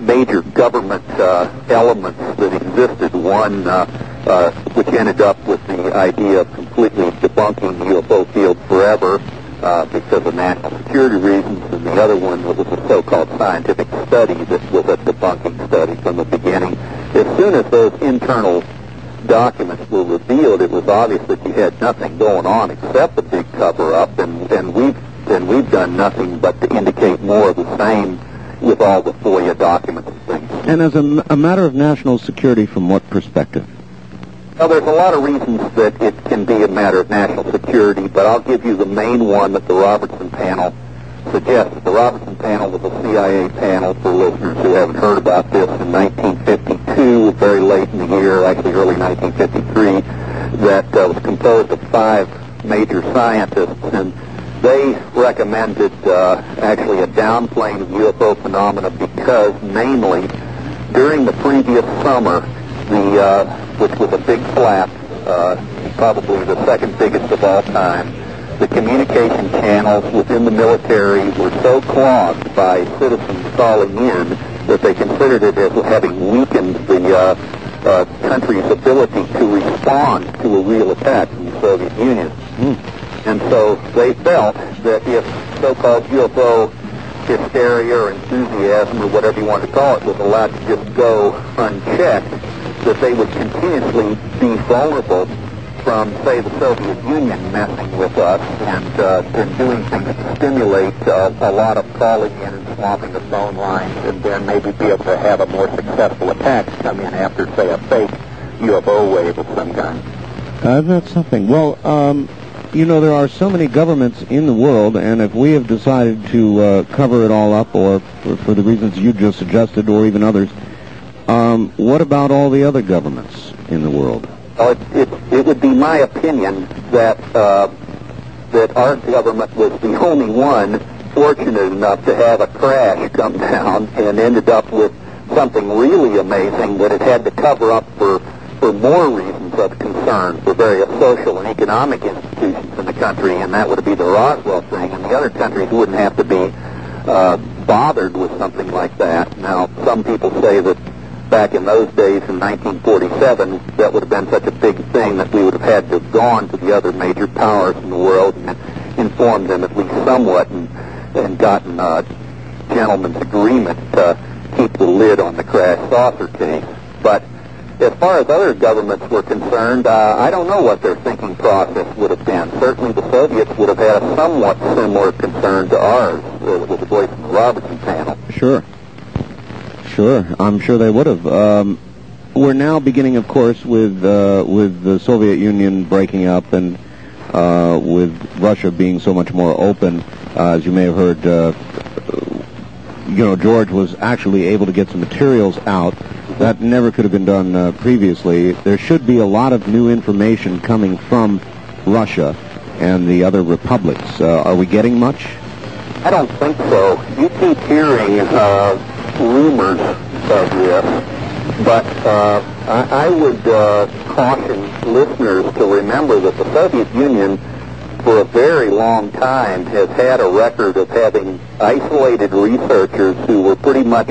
major government elements that existed. One which ended up with the idea of completely debunking the UFO field forever because of national security reasons, and the other one was a so-called scientific study that was a debunking study from the beginning. As soon as those internal documents were revealed, it was obvious that you had nothing going on except the big cover-up, and we've done nothing but to indicate more of the same with all the FOIA documents and things. And as a matter of national security, from what perspective? Well, there's a lot of reasons that it can be a matter of national security, but I'll give you the main one that the Robertson panel suggests. The Robertson panel was a CIA panel, for listeners who haven't heard about this, in 1952, very late in the year, actually early 1953, that was composed of 5 major scientists, and they recommended actually a downplaying of UFO phenomena because, namely, during the previous summer, which was a big flap, probably the second biggest of all time, the communication channels within the military were so clogged by citizens calling in that they considered it as having weakened the country's ability to respond to a real attack from the Soviet Union. And so they felt that if so-called UFO hysteria or enthusiasm, or whatever you want to call it, was allowed to just go unchecked, that they would continuously be vulnerable from, say, the Soviet Union messing with us and doing things to stimulate a lot of calling in and swamping the phone lines, and then maybe be able to have a more successful attack come in after, say, a fake UFO wave of some kind. That's something. Well, you know, there are so many governments in the world, and if we have decided to cover it all up, or for the reasons you just suggested, or even others, what about all the other governments in the world? It would be my opinion that our government was the only one fortunate enough to have a crash come down and ended up with something really amazing that it had to cover up for more reasons of concern for various social and economic institutions in the country, and that would be the Roswell thing, and the other countries wouldn't have to be bothered with something like that. Now, some people say that back in those days, in 1947, that would have been such a big thing that we would have had to have gone to the other major powers in the world and informed them at least somewhat and gotten a gentleman's agreement to keep the lid on the crash saucer case. But as far as other governments were concerned, I don't know what their thinking process would have been. Certainly the Soviets would have had a somewhat similar concern to ours, with the voice of the Robertson panel. Sure. I'm sure they would have. We're now beginning, of course, with the Soviet Union breaking up and with Russia being so much more open. As you may have heard, George was actually able to get some materials out. That never could have been done previously. There should be a lot of new information coming from Russia and the other republics. Are we getting much? I don't think so. You keep hearing rumors of this, but I would caution listeners to remember that the Soviet Union, for a very long time, has had a record of having isolated researchers who were pretty much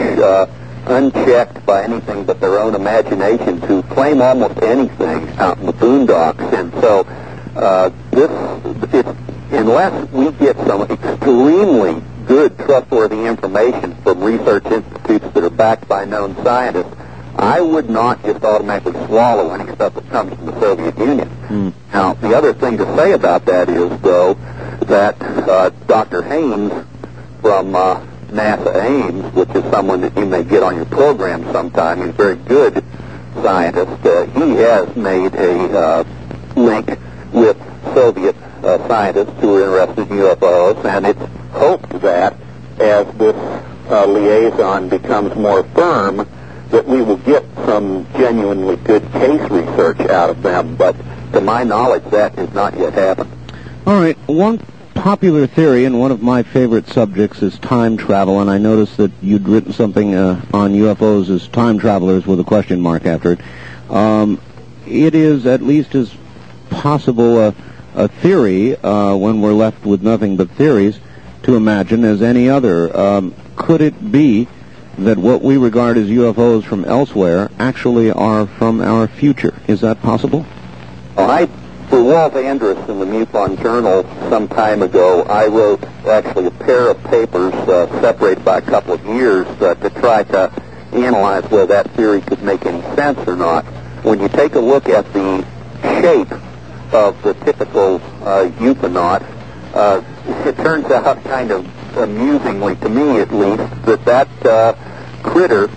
unchecked by anything but their own imagination to claim almost anything out in the boondocks. And so unless we get some extremely good, trustworthy information from research institutes that are backed by known scientists, I would not just automatically swallow any stuff that comes from the Soviet Union. Now, the other thing to say about that is, though, that Dr. Haynes from NASA Ames, which is someone that you may get on your program sometime, he's a very good scientist, he has made a link with Soviet scientists who are interested in UFOs, and it's hoped that as this liaison becomes more firm, that we will get some genuinely good case research out of them, but to my knowledge, that has not yet happened. All right. One popular theory, and one of my favorite subjects, is time travel, and I noticed that you'd written something on UFOs as time travelers with a question mark after it. It is at least as possible a theory, when we're left with nothing but theories, to imagine as any other. Could it be that what we regard as UFOs from elsewhere actually are from our future? Is that possible? For Walt Andrus in the MUFON Journal some time ago, I wrote actually a pair of papers separated by a couple of years to try to analyze whether that theory could make any sense or not. When you take a look at the shape of the typical UFOnaut, it turns out kind of amusingly, to me at least, that critter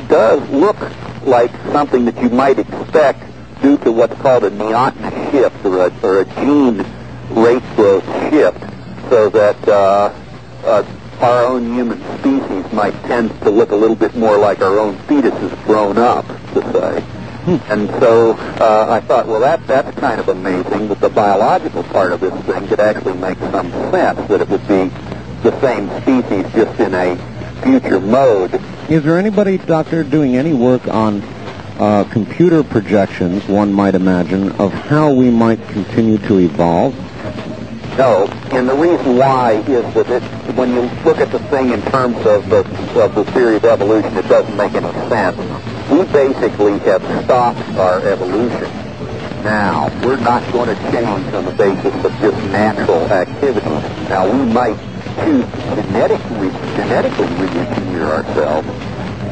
does look like something that you might expect due to what's called a neotenous shift, or a gene rate growth shift, so that our own human species might tend to look a little bit more like our own fetuses grown up, to say. And so I thought, well, that's kind of amazing that the biological part of this thing could actually make some sense, that it would be the same species just in a future mode. Is there anybody, Doctor, doing any work on computer projections, one might imagine, of how we might continue to evolve? No, and the reason why is that when you look at the thing in terms of the theory of evolution, it doesn't make any sense. We basically have stopped our evolution. Now, we're not going to change on the basis of just natural activity. Now, we might choose genetically re-engineer ourselves,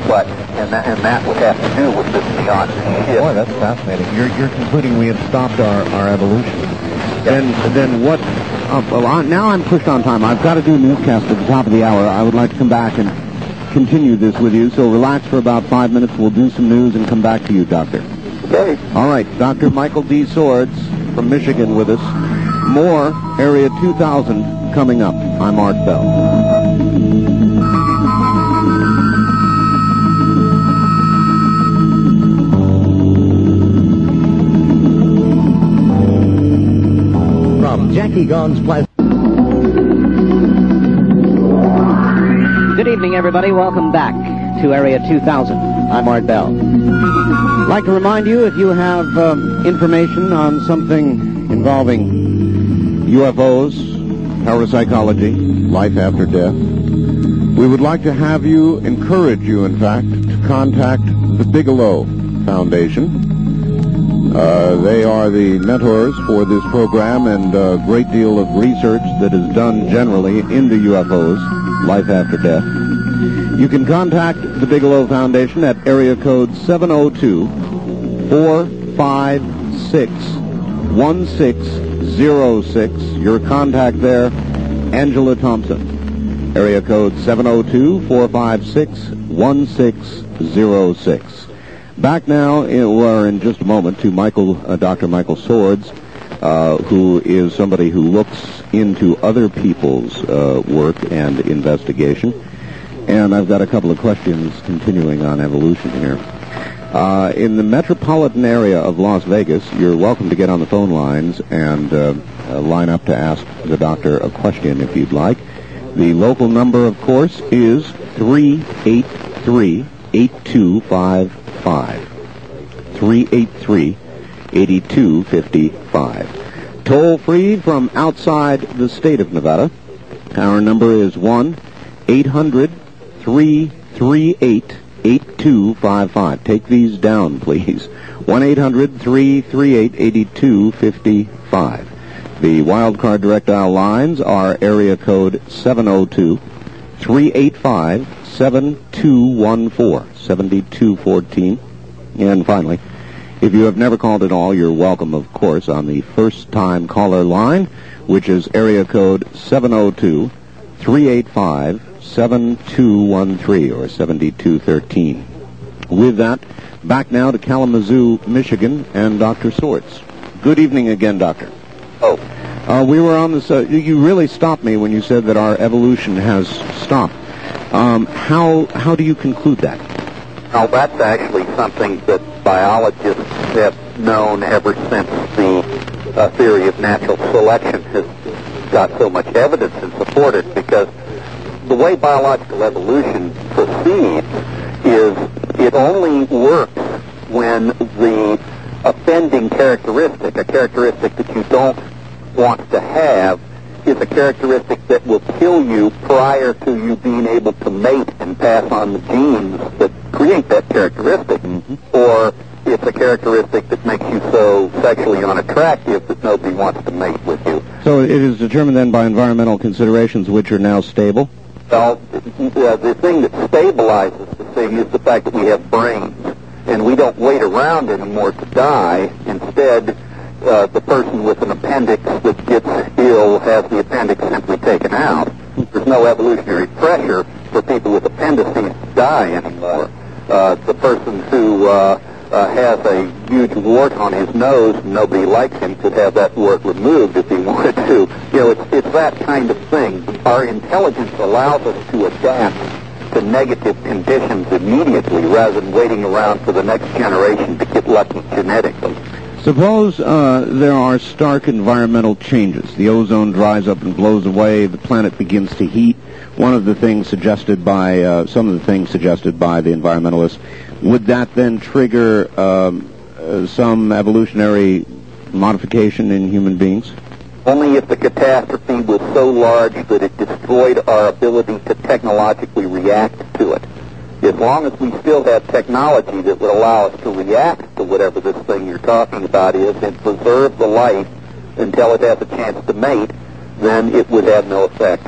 but and that would have to do with this beyond shift. Boy, that's fascinating. You're concluding we have stopped our evolution. Yes. Then what? Now I'm pushed on time. I've got to do a newscast at the top of the hour. I would like to come back and continue this with you. So relax for about 5 minutes. We'll do some news and come back to you, Doctor. Okay. All right, Dr. Michael D. Sorez from Michigan with us. More Area 2000 coming up. I'm Art Bell. Jackie Gone's Plaza. Good evening, everybody. Welcome back to Area 2000. I'm Art Bell. I'd like to remind you, if you have information on something involving UFOs, parapsychology, life after death, we would like to have you, encourage you, in fact, to contact the Bigelow Foundation. They are the mentors for this program, and a great deal of research that is done generally into UFOs, life after death. You can contact the Bigelow Foundation at area code 702 702-456-1606. Your contact there, Angela Thompson. Area code 702-456-1606. Back now, in just a moment, to Dr. Michael Sorez, who is somebody who looks into other people's work and investigation. And I've got a couple of questions continuing on evolution here. In the metropolitan area of Las Vegas, you're welcome to get on the phone lines and line up to ask the doctor a question if you'd like. The local number, of course, is 383-8255. 383-8255. Toll free from outside the state of Nevada. Our number is 1-800-338-8255. Take these down, please. 1-800-338-8255. The wildcard direct dial lines are area code 702-385-7214, 7214. And finally, if you have never called at all, you're welcome, of course, on the first-time caller line, which is area code 702-385-7213, or 7213. With that, back now to Kalamazoo, Michigan, and Dr. Sorez. Good evening again, Doctor. Oh. We were on this, you really stopped me when you said that our evolution has stopped. How do you conclude that? Now, that's actually something that biologists have known ever since the theory of natural selection has got so much evidence and supported, because the way biological evolution proceeds is it only works when the offending characteristic, a characteristic that you don't want to have, is a characteristic that will kill you prior to you being able to mate and pass on the genes that create that characteristic. Mm-hmm. Or it's a characteristic that makes you so sexually unattractive that nobody wants to mate with you. So it is determined then by environmental considerations, which are now stable? Well, the thing that stabilizes the thing is the fact that we have brains, and we don't wait around anymore to die. Instead, the person with an appendix that gets ill has the appendix simply taken out. There's no evolutionary pressure for people with appendices to die anymore. The person who has a huge wart on his nose and nobody likes him could have that wart removed if he wanted to. You know, it's that kind of thing. Our intelligence allows us to adapt to negative conditions immediately rather than waiting around for the next generation to get lucky genetically. Suppose there are stark environmental changes. The ozone dries up and blows away. The planet begins to heat. Some of the things suggested by the environmentalists. Would that then trigger some evolutionary modification in human beings? Only if the catastrophe was so large that it destroyed our ability to technologically react to it. As long as we still have technology that would allow us to react to whatever this thing you're talking about is and preserve the life until it has a chance to mate, then it would have no effect.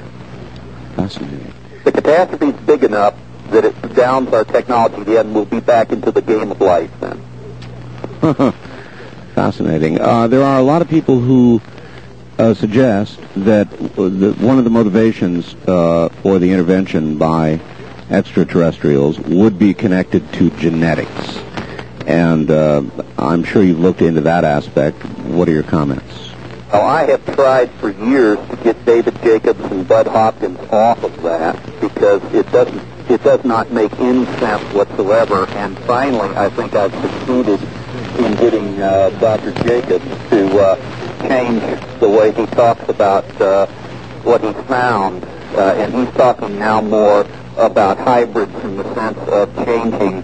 Fascinating. The catastrophe is big enough that it downs our technology, then we'll be back into the game of life then. Fascinating. There are a lot of people who suggest that one of the motivations for the intervention by extraterrestrials would be connected to genetics. And I'm sure you've looked into that aspect. What are your comments? Well, I have tried for years to get David Jacobs and Bud Hopkins off of that because it does not make any sense whatsoever. And finally, I think I've succeeded in getting Dr. Jacobs to change the way he talks about what he found. And he's talking now more about hybrids in the sense of changing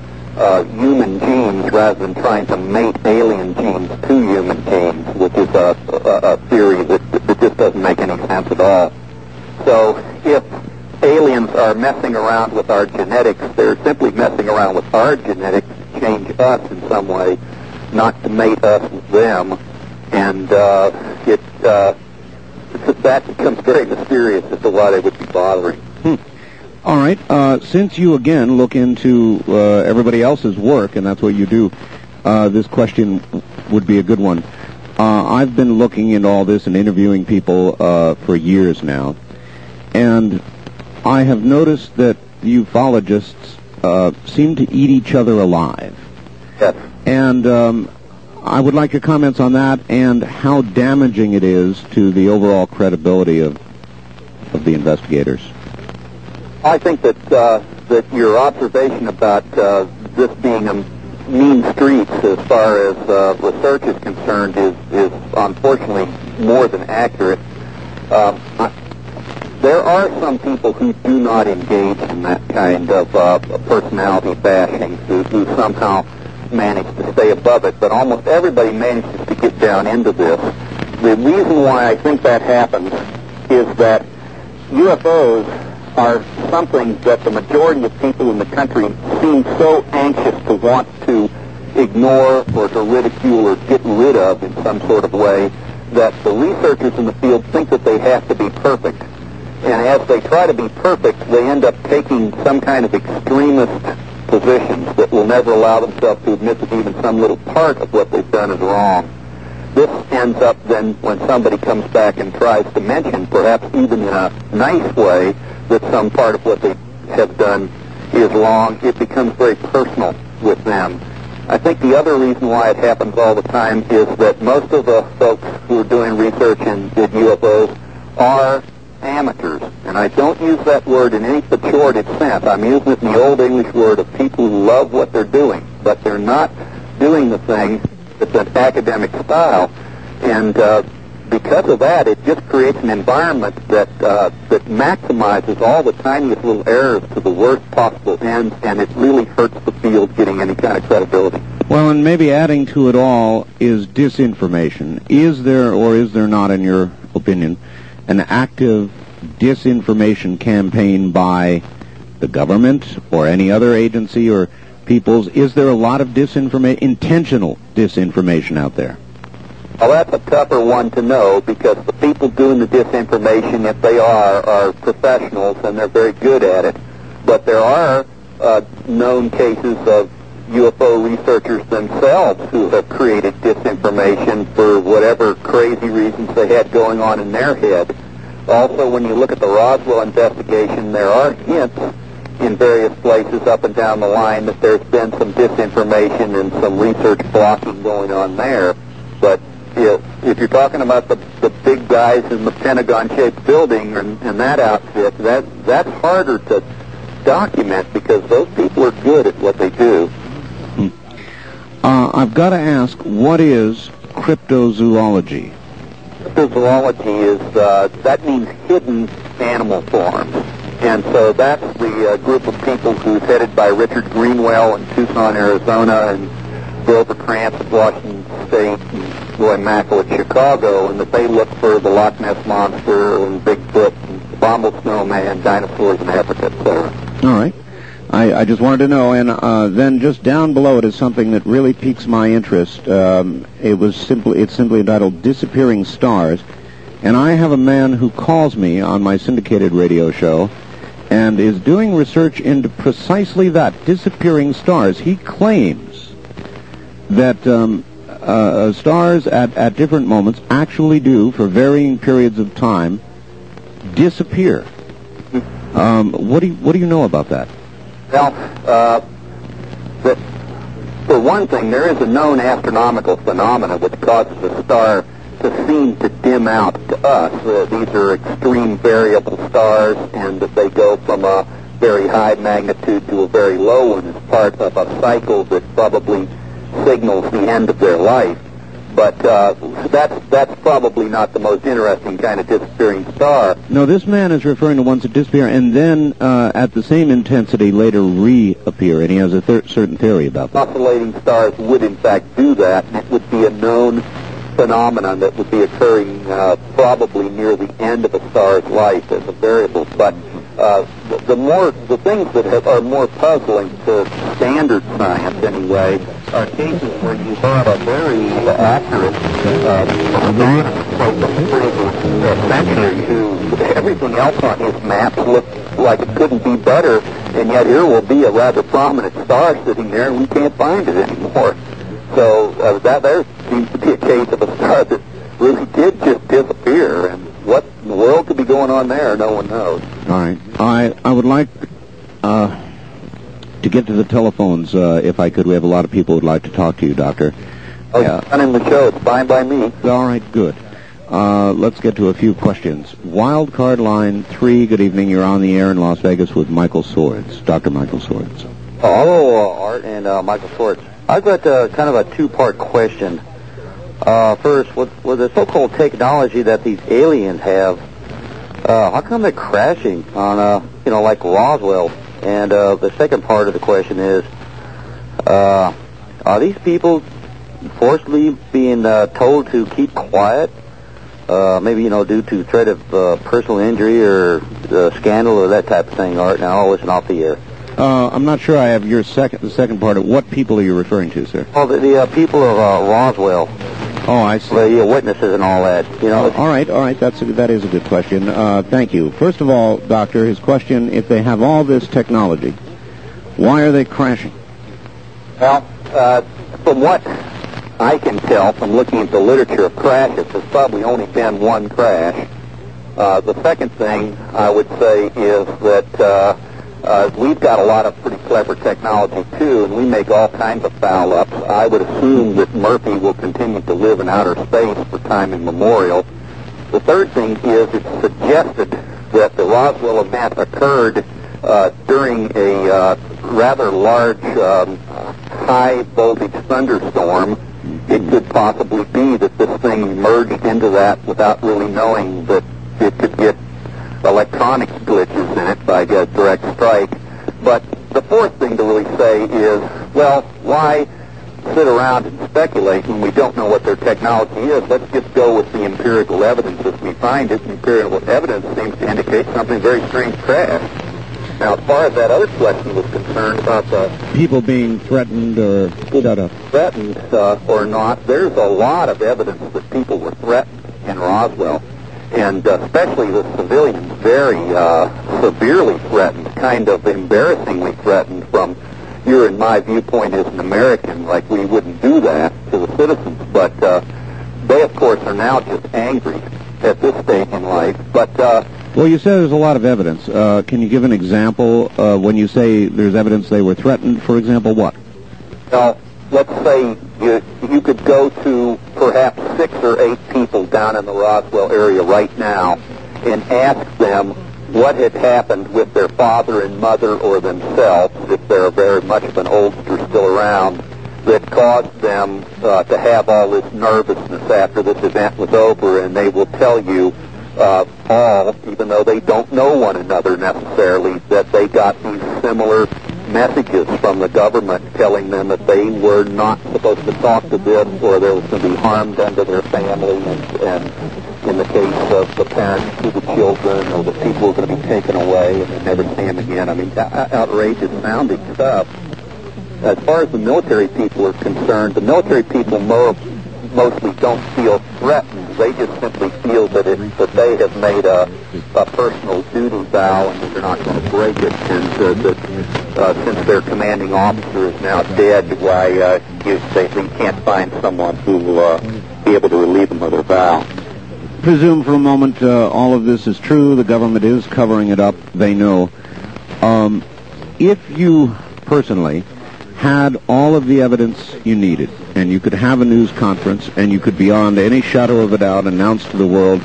human genes rather than trying to mate alien genes to human genes, which is a theory that just doesn't make any sense at all. So if aliens are messing around with our genetics, they're simply messing around with our genetics to change us in some way, not to mate us with them. And that becomes very mysterious as to why they would be bothering. All right. Since you, again, look into everybody else's work, and that's what you do, this question would be a good one. I've been looking into all this and interviewing people for years now, and I have noticed that ufologists seem to eat each other alive. Yes. And I would like your comments on that and how damaging it is to the overall credibility of the investigators. I think that that your observation about this being a mean streets as far as research is concerned is unfortunately more than accurate. There are some people who do not engage in that kind of personality bashing, who somehow manage to stay above it, but almost everybody manages to get down into this. The reason why I think that happens is that UFOs are something that the majority of people in the country seem so anxious to want to ignore or to ridicule or get rid of in some sort of way that the researchers in the field think that they have to be perfect. And as they try to be perfect, they end up taking some kind of extremist positions that will never allow themselves to admit that even some little part of what they've done is wrong. This ends up then when somebody comes back and tries to mention, perhaps even in a nice way, that some part of what they have done is wrong, it becomes very personal with them. I think the other reason why it happens all the time is that most of the folks who are doing research in UFOs are amateurs. And I don't use that word in any pejorative sense. I'm using it in the old English word of people who love what they're doing, but they're not doing the thing that's an academic style. And because of that, it just creates an environment that maximizes all the tiniest little errors to the worst possible ends, and it really hurts the field getting any kind of credibility. Well, and maybe adding to it all is disinformation. Is there or is there not, in your opinion, an active disinformation campaign by the government or any other agency or peoples? Is there a lot of disinformation, intentional disinformation out there? Well, that's a tougher one to know because the people doing the disinformation, if they are professionals and they're very good at it. But there are known cases of UFO researchers themselves who have created disinformation for whatever crazy reasons they had going on in their head. Also, when you look at the Roswell investigation, there are hints in various places up and down the line that there's been some disinformation and some research blocking going on there. But if you're talking about the big guys in the Pentagon-shaped building and that outfit, that's harder to document because those people are good at what they do. I've got to ask, what is cryptozoology? Cryptozoology is, that means hidden animal forms. And so that's the group of people who's headed by Richard Greenwell in Tucson, Arizona, and Grover Krantz at Washington State, and Roy Mackle at Chicago, and that they look for the Loch Ness Monster and Bigfoot and the Bomble Snowman, dinosaurs in Africa, etc. All right. I just wanted to know, and then just down below it is something that really piques my interest. It's simply entitled Disappearing Stars, and I have a man who calls me on my syndicated radio show and is doing research into precisely that, disappearing stars. He claims that stars at different moments actually do, for varying periods of time, disappear. What do you know about that? Well, for one thing, there is a known astronomical phenomena which causes a star to seem to dim out to us. These are extreme variable stars, and that they go from a very high magnitude to a very low one as part of a cycle that probably signals the end of their life. But that's probably not the most interesting kind of disappearing star. No, this man is referring to ones that disappear and then at the same intensity later reappear, and he has a certain theory about that. Oscillating stars would in fact do that, and it would be a known phenomenon that would be occurring probably near the end of a star's life as a variable. But the things that are more puzzling to standard science anyway are cases where you have a very accurate century who everything else on his maps looked like it couldn't be better, and yet here will be a rather prominent star sitting there and we can't find it anymore. So there seems to be a case of a star that really did just disappear, and what in the world could be going on there, no one knows. All right. I would like to get to the telephones, if I could. We have a lot of people who would like to talk to you, Doctor. Oh, yeah. Running the show. It's fine by me. All right, good. Let's get to a few questions. Wild card line 3, good evening. You're on the air in Las Vegas with Michael Sorez, Dr. Michael Sorez. Hello, Art and Michael Sorez. I've got kind of a two-part question. First, with the so-called technology that these aliens have, how come they're crashing on, like Roswell? And the second part of the question is, are these people forcibly being told to keep quiet? Maybe, due to threat of personal injury or scandal or that type of thing, Art. Now, I'll listen off the air. I'm not sure I have the second part of what people are you referring to, sir? Oh, the people of Roswell. Oh, I see. The witnesses and all that. All right. That is a good question. Thank you. First of all, Doctor, his question: if they have all this technology, why are they crashing? Well, from what I can tell from looking at the literature of crashes, there's probably only been one crash. The second thing I would say is that we've got a lot of pretty clever technology, too, and we make all kinds of foul-ups. I would assume that Murphy will continue to live in outer space for time immemorial. The third thing is it's suggested that the Roswell event occurred during a rather large high-voltage thunderstorm. It could possibly be that this thing emerged into that without really knowing that it could get electronics glitches in it by a direct strike. But the fourth thing to really say is, well, why sit around and speculate when we don't know what their technology is? Let's just go with the empirical evidence as we find it. The empirical evidence seems to indicate something very strange crashed. Now, as far as that other question was concerned about the people being threatened or threatened or not, there's a lot of evidence that people were threatened in Roswell. And especially the civilians, very severely threatened, kind of embarrassingly threatened from your and my viewpoint as an American, like we wouldn't do that to the citizens. But they, of course, are now just angry at this stage in life. But well, you said there's a lot of evidence. Can you give an example when you say there's evidence they were threatened? For example, what? Well, let's say you could go to perhaps 6 or 8 people down in the Roswell area right now and ask them what had happened with their father and mother or themselves, if they're very much of an oldster still around, that caused them to have all this nervousness after this event was over, and they will tell you all, even though they don't know one another necessarily, that they got these similar messages from the government telling them that they were not supposed to talk to this, or there was going to be harm done to their family, and in the case of the parents to the children, or the people were going to be taken away and they never see them again. I mean, outrageous sounding stuff. As far as the military people are concerned, the military people mostly don't feel threatened. They just simply feel that they have made a personal duty vow and that they're not going to break it, and that since their commanding officer is now dead, why they can't find someone who will be able to relieve them of their vow. Presume for a moment all of this is true. The government is covering it up. They know. If you personally had all of the evidence you needed, and you could have a news conference, and you could beyond any shadow of a doubt announce to the world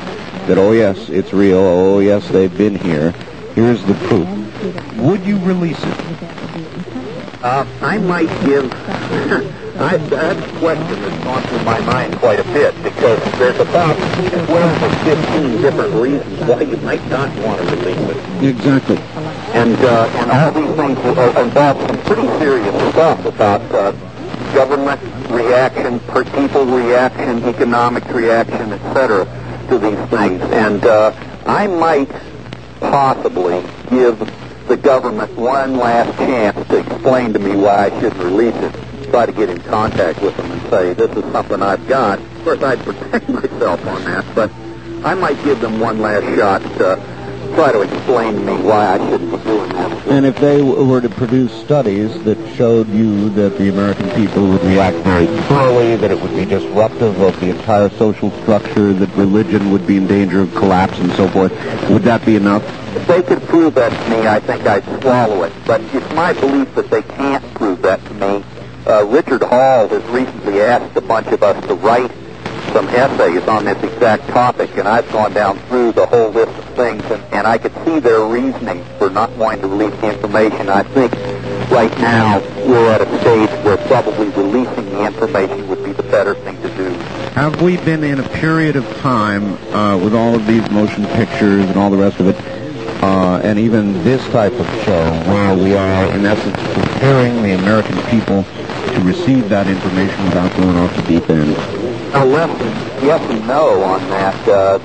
that, oh yes, it's real, oh yes, they've been here, here's the proof, would you release it? I might give... that's a question that's gone through my mind quite a bit, because there's about 12 or 15 different reasons why you might not want to release it. Exactly. And all these things involve some pretty serious stuff about government reaction, people reaction, economic reaction, etc. to these things. And I might possibly give the government one last chance to explain to me why I shouldn't release it. Try to get in contact with them and say, this is something I've got. Of course, I'd protect myself on that, but I might give them one last shot try to explain to me why I shouldn't be doing that. And if they were to produce studies that showed you that the American people would react very poorly, that it would be disruptive of the entire social structure, that religion would be in danger of collapse and so forth, would that be enough? If they could prove that to me, I think I'd swallow it. But it's my belief that they can't prove that to me. Richard Hall has recently asked a bunch of us to write some essays on this exact topic, and I've gone down through the whole list of things, and I could see their reasoning for not wanting to release the information. I think right now we're at a stage where probably releasing the information would be the better thing to do. Have we been in a period of time with all of these motion pictures and all the rest of it, and even this type of show, where we are, in essence, preparing the American people to receive that information without going off the deep end? Yes and no on that.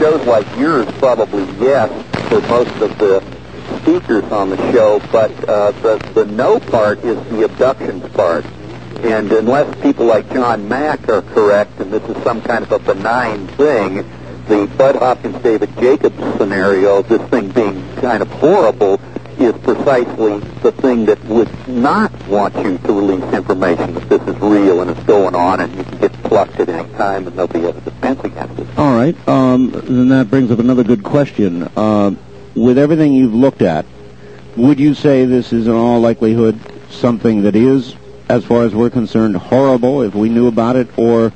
Shows like yours probably yes for most of the speakers on the show, but the no part is the abductions part. And unless people like John Mack are correct, and this is some kind of a benign thing, the Bud Hopkins David Jacobs scenario, this thing being kind of horrible, is precisely the thing that would not want you to release information that this is real and it's going on and you can get plucked at any time and nobody has a defense against it. All right. Then that brings up another good question. With everything you've looked at, would you say this is in all likelihood something that is, as far as we're concerned, horrible if we knew about it, or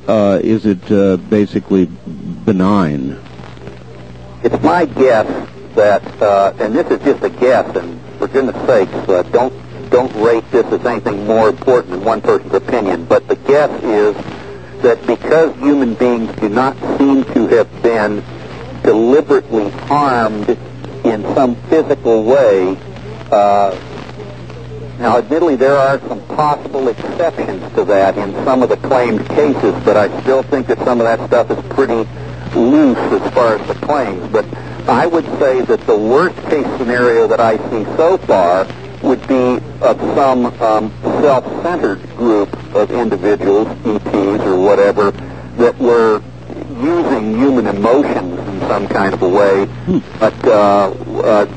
is it basically benign? It's my guess that, and this is just a guess, and for goodness sakes, don't rate this as anything more important than one person's opinion, but the guess is that because human beings do not seem to have been deliberately harmed in some physical way, now admittedly there are some possible exceptions to that in some of the claimed cases, but I still think that some of that stuff is pretty loose as far as the claims. But I would say that the worst case scenario that I see so far would be of some self-centered group of individuals, ETs or whatever, that were using human emotions in some kind of a way, but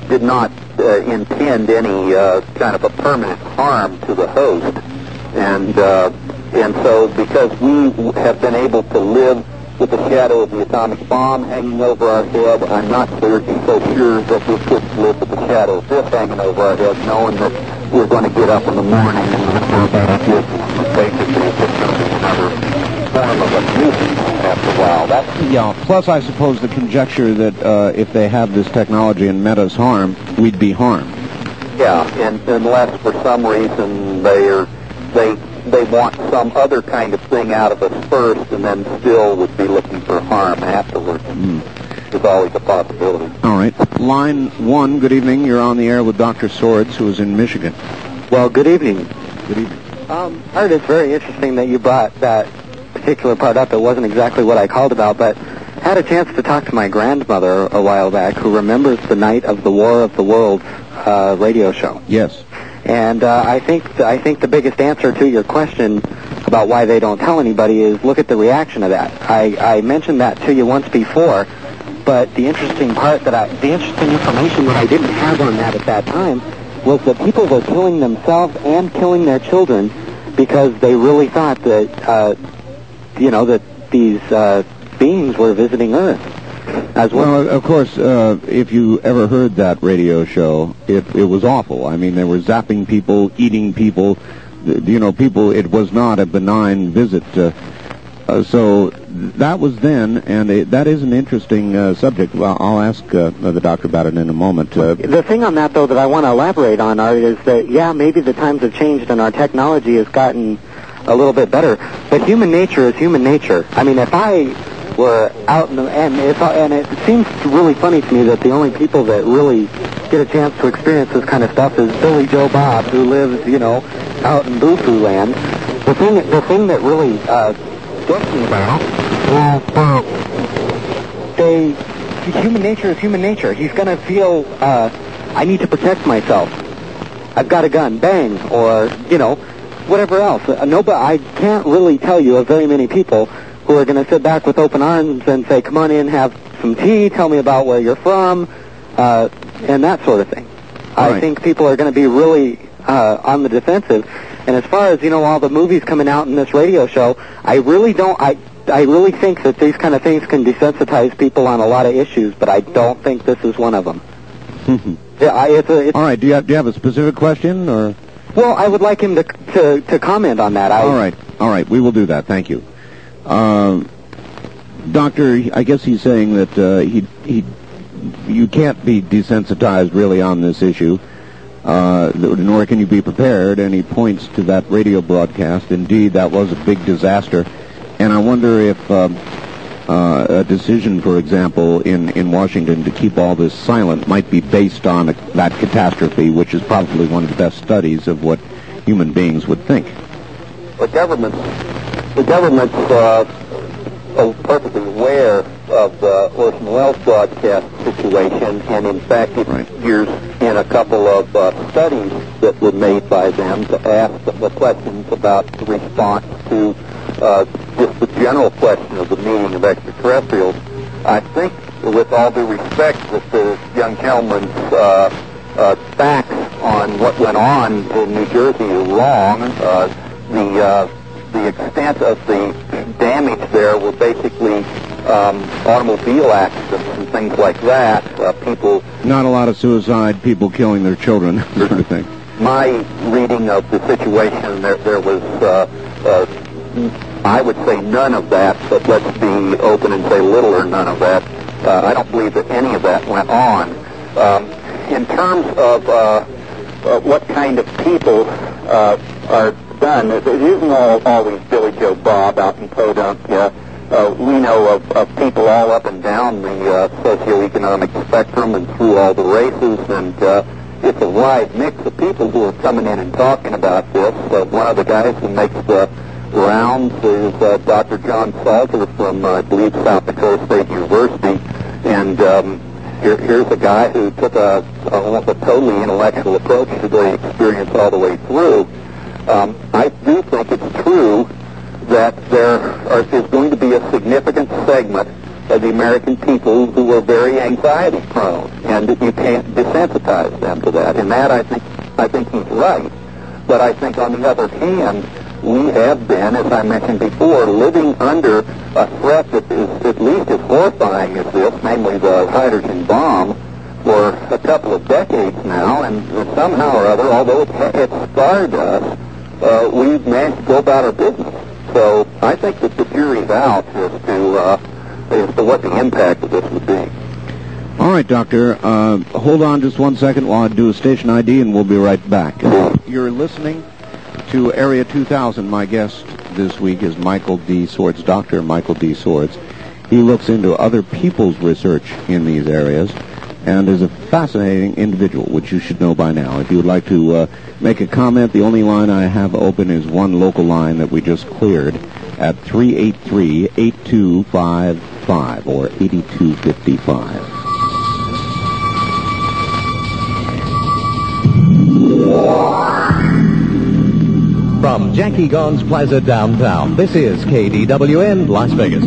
did not intend any kind of a permanent harm to the host. And so because we have been able to live with the shadow of the atomic bomb hanging over our head, I'm not so sure that we could live with the shadow of this hanging over our head, knowing that we're going to get up in the morning and basically it's just going to be another form of a nuisance after a while. Yeah, plus I suppose the conjecture that if they have this technology and meant us harm, we'd be harmed. Yeah, and unless for some reason they want some other kind of thing out of us first and then still would be looking for harm afterwards. There's always a possibility. All right. Line 1, good evening. You're on the air with Dr. Sorez, who is in Michigan. Well, good evening. Good evening. Art, it's very interesting that you brought that particular part up. It wasn't exactly what I called about, but I had a chance to talk to my grandmother a while back who remembers the night of the War of the Worlds radio show. Yes. And I think the biggest answer to your question about why they don't tell anybody is look at the reaction of that. I mentioned that to you once before, but the interesting information that I didn't have on that at that time was that people were killing themselves and killing their children because they really thought that that these beings were visiting Earth. Well, of course, if you ever heard that radio show, it was awful. I mean, they were zapping people, eating people. People, it was not a benign visit. So that was then, and that is an interesting subject. Well, I'll ask the doctor about it in a moment. The thing on that, though, that I want to elaborate on, Art, is that, yeah, maybe the times have changed and our technology has gotten a little bit better, but human nature is human nature. I mean, if I were out in the, and it seems really funny to me that the only people that really get a chance to experience this kind of stuff is Billy Joe Bob, who lives, out in Boo-Foo land. The thing that really gets me about human nature is human nature. He's going to feel, I need to protect myself. I've got a gun, bang, or, whatever else. I can't really tell you of very many people who are going to sit back with open arms and say, come on in, have some tea, tell me about where you're from, and that sort of thing. I think people are going to be really on the defensive. And as far as, all the movies coming out in this radio show, I really think that these kind of things can desensitize people on a lot of issues, but I don't think this is one of them. All right. Do you have a specific question, or? Well, I would like him to comment on that. All right. We will do that. Thank you. Doctor, I guess he's saying that you can't be desensitized really on this issue, nor can you be prepared, and he points to that radio broadcast. Indeed, that was a big disaster, and I wonder if a decision, for example, in Washington to keep all this silent might be based on that catastrophe, which is probably one of the best studies of what human beings would think. The government's perfectly aware of the Orson Welles broadcast situation, and in fact it appears in a couple of studies that were made by them to ask the questions about the response to just the general question of the meaning of extraterrestrials. I think, with all due respect, that the young gentleman's facts on what went on in New Jersey are wrong. The extent of the damage there were basically automobile accidents and things like that. People... Not a lot of suicide, people killing their children, sort of thing. My reading of the situation, there was, I would say none of that, but let's be open and say little or none of that. I don't believe that any of that went on. In terms of what kind of people are done, it isn't always Billy Joe Bob out in Podunk. We know of people all up and down the socioeconomic spectrum and through all the races, and it's a wide mix of people who are coming in and talking about this. One of the guys who makes the rounds is Dr. John Salter from, I believe, South Dakota State University, and here's a guy who took almost a totally intellectual approach to the experience all the way through. I do think it's true that there is going to be a significant segment of the American people who are very anxiety prone, and you can't desensitize them to that. And that I think he's right. But I think on the other hand, we have been, as I mentioned before, living under a threat that is at least as horrifying as this, namely the hydrogen bomb, for a couple of decades now, and somehow or other, although it scarred us, we've managed to go about our business. So I think that the jury's out as to what the impact of this would be. All right, Doctor. Hold on just 1 second while I do a station ID, and we'll be right back. You're listening to Area 2000. My guest this week is Michael D. Sorez, Dr. Michael D. Sorez. He looks into other people's research in these areas and is a fascinating individual, which you should know by now. If you would like to make a comment, the only line I have open is one local line that we just cleared at 383-8255 or 8255. From Jackie Gone's Plaza downtown, this is KDWN Las Vegas.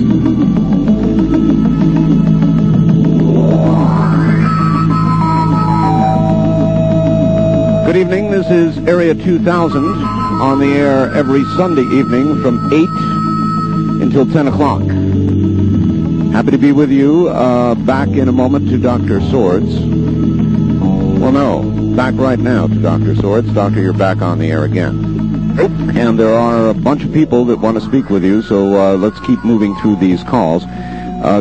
Good evening. This is Area 2000 on the air every Sunday evening from 8 until 10 o'clock. Happy to be with you. Back in a moment to Dr. Sorez. Well, no, back right now to Dr. Sorez. Doctor, you're back on the air again. And there are a bunch of people that want to speak with you, so let's keep moving through these calls.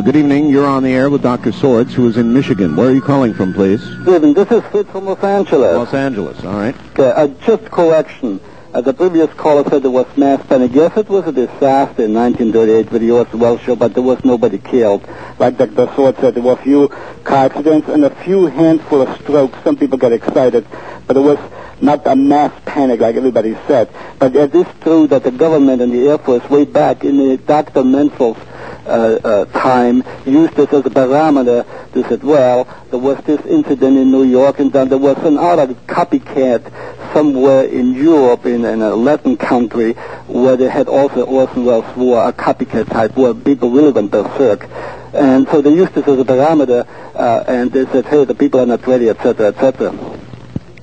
Good evening. You're on the air with Dr. Sorez, who is in Michigan. Where are you calling from, please? Good evening. This is Sid from Los Angeles. Los Angeles. All right. Okay, just correction. The previous caller said there was mass panic. Yes, it was a disaster in 1938 with the Orson Welles show, but there was nobody killed. Like Dr. Sorez said, there were a few car accidents and a few handful of strokes. Some people got excited, but it was not a mass panic like everybody said. But it is true that the government and the Air Force way back in the Dr. Menzel's time used this as a barometer to say, well, there was this incident in New York, and then there was another copycat somewhere in Europe, in a Latin country, where they had also Orson Welles War, a copycat type, where people really went berserk. And so they used this as a barometer, and they said, hey, the people are not ready, etc., etc.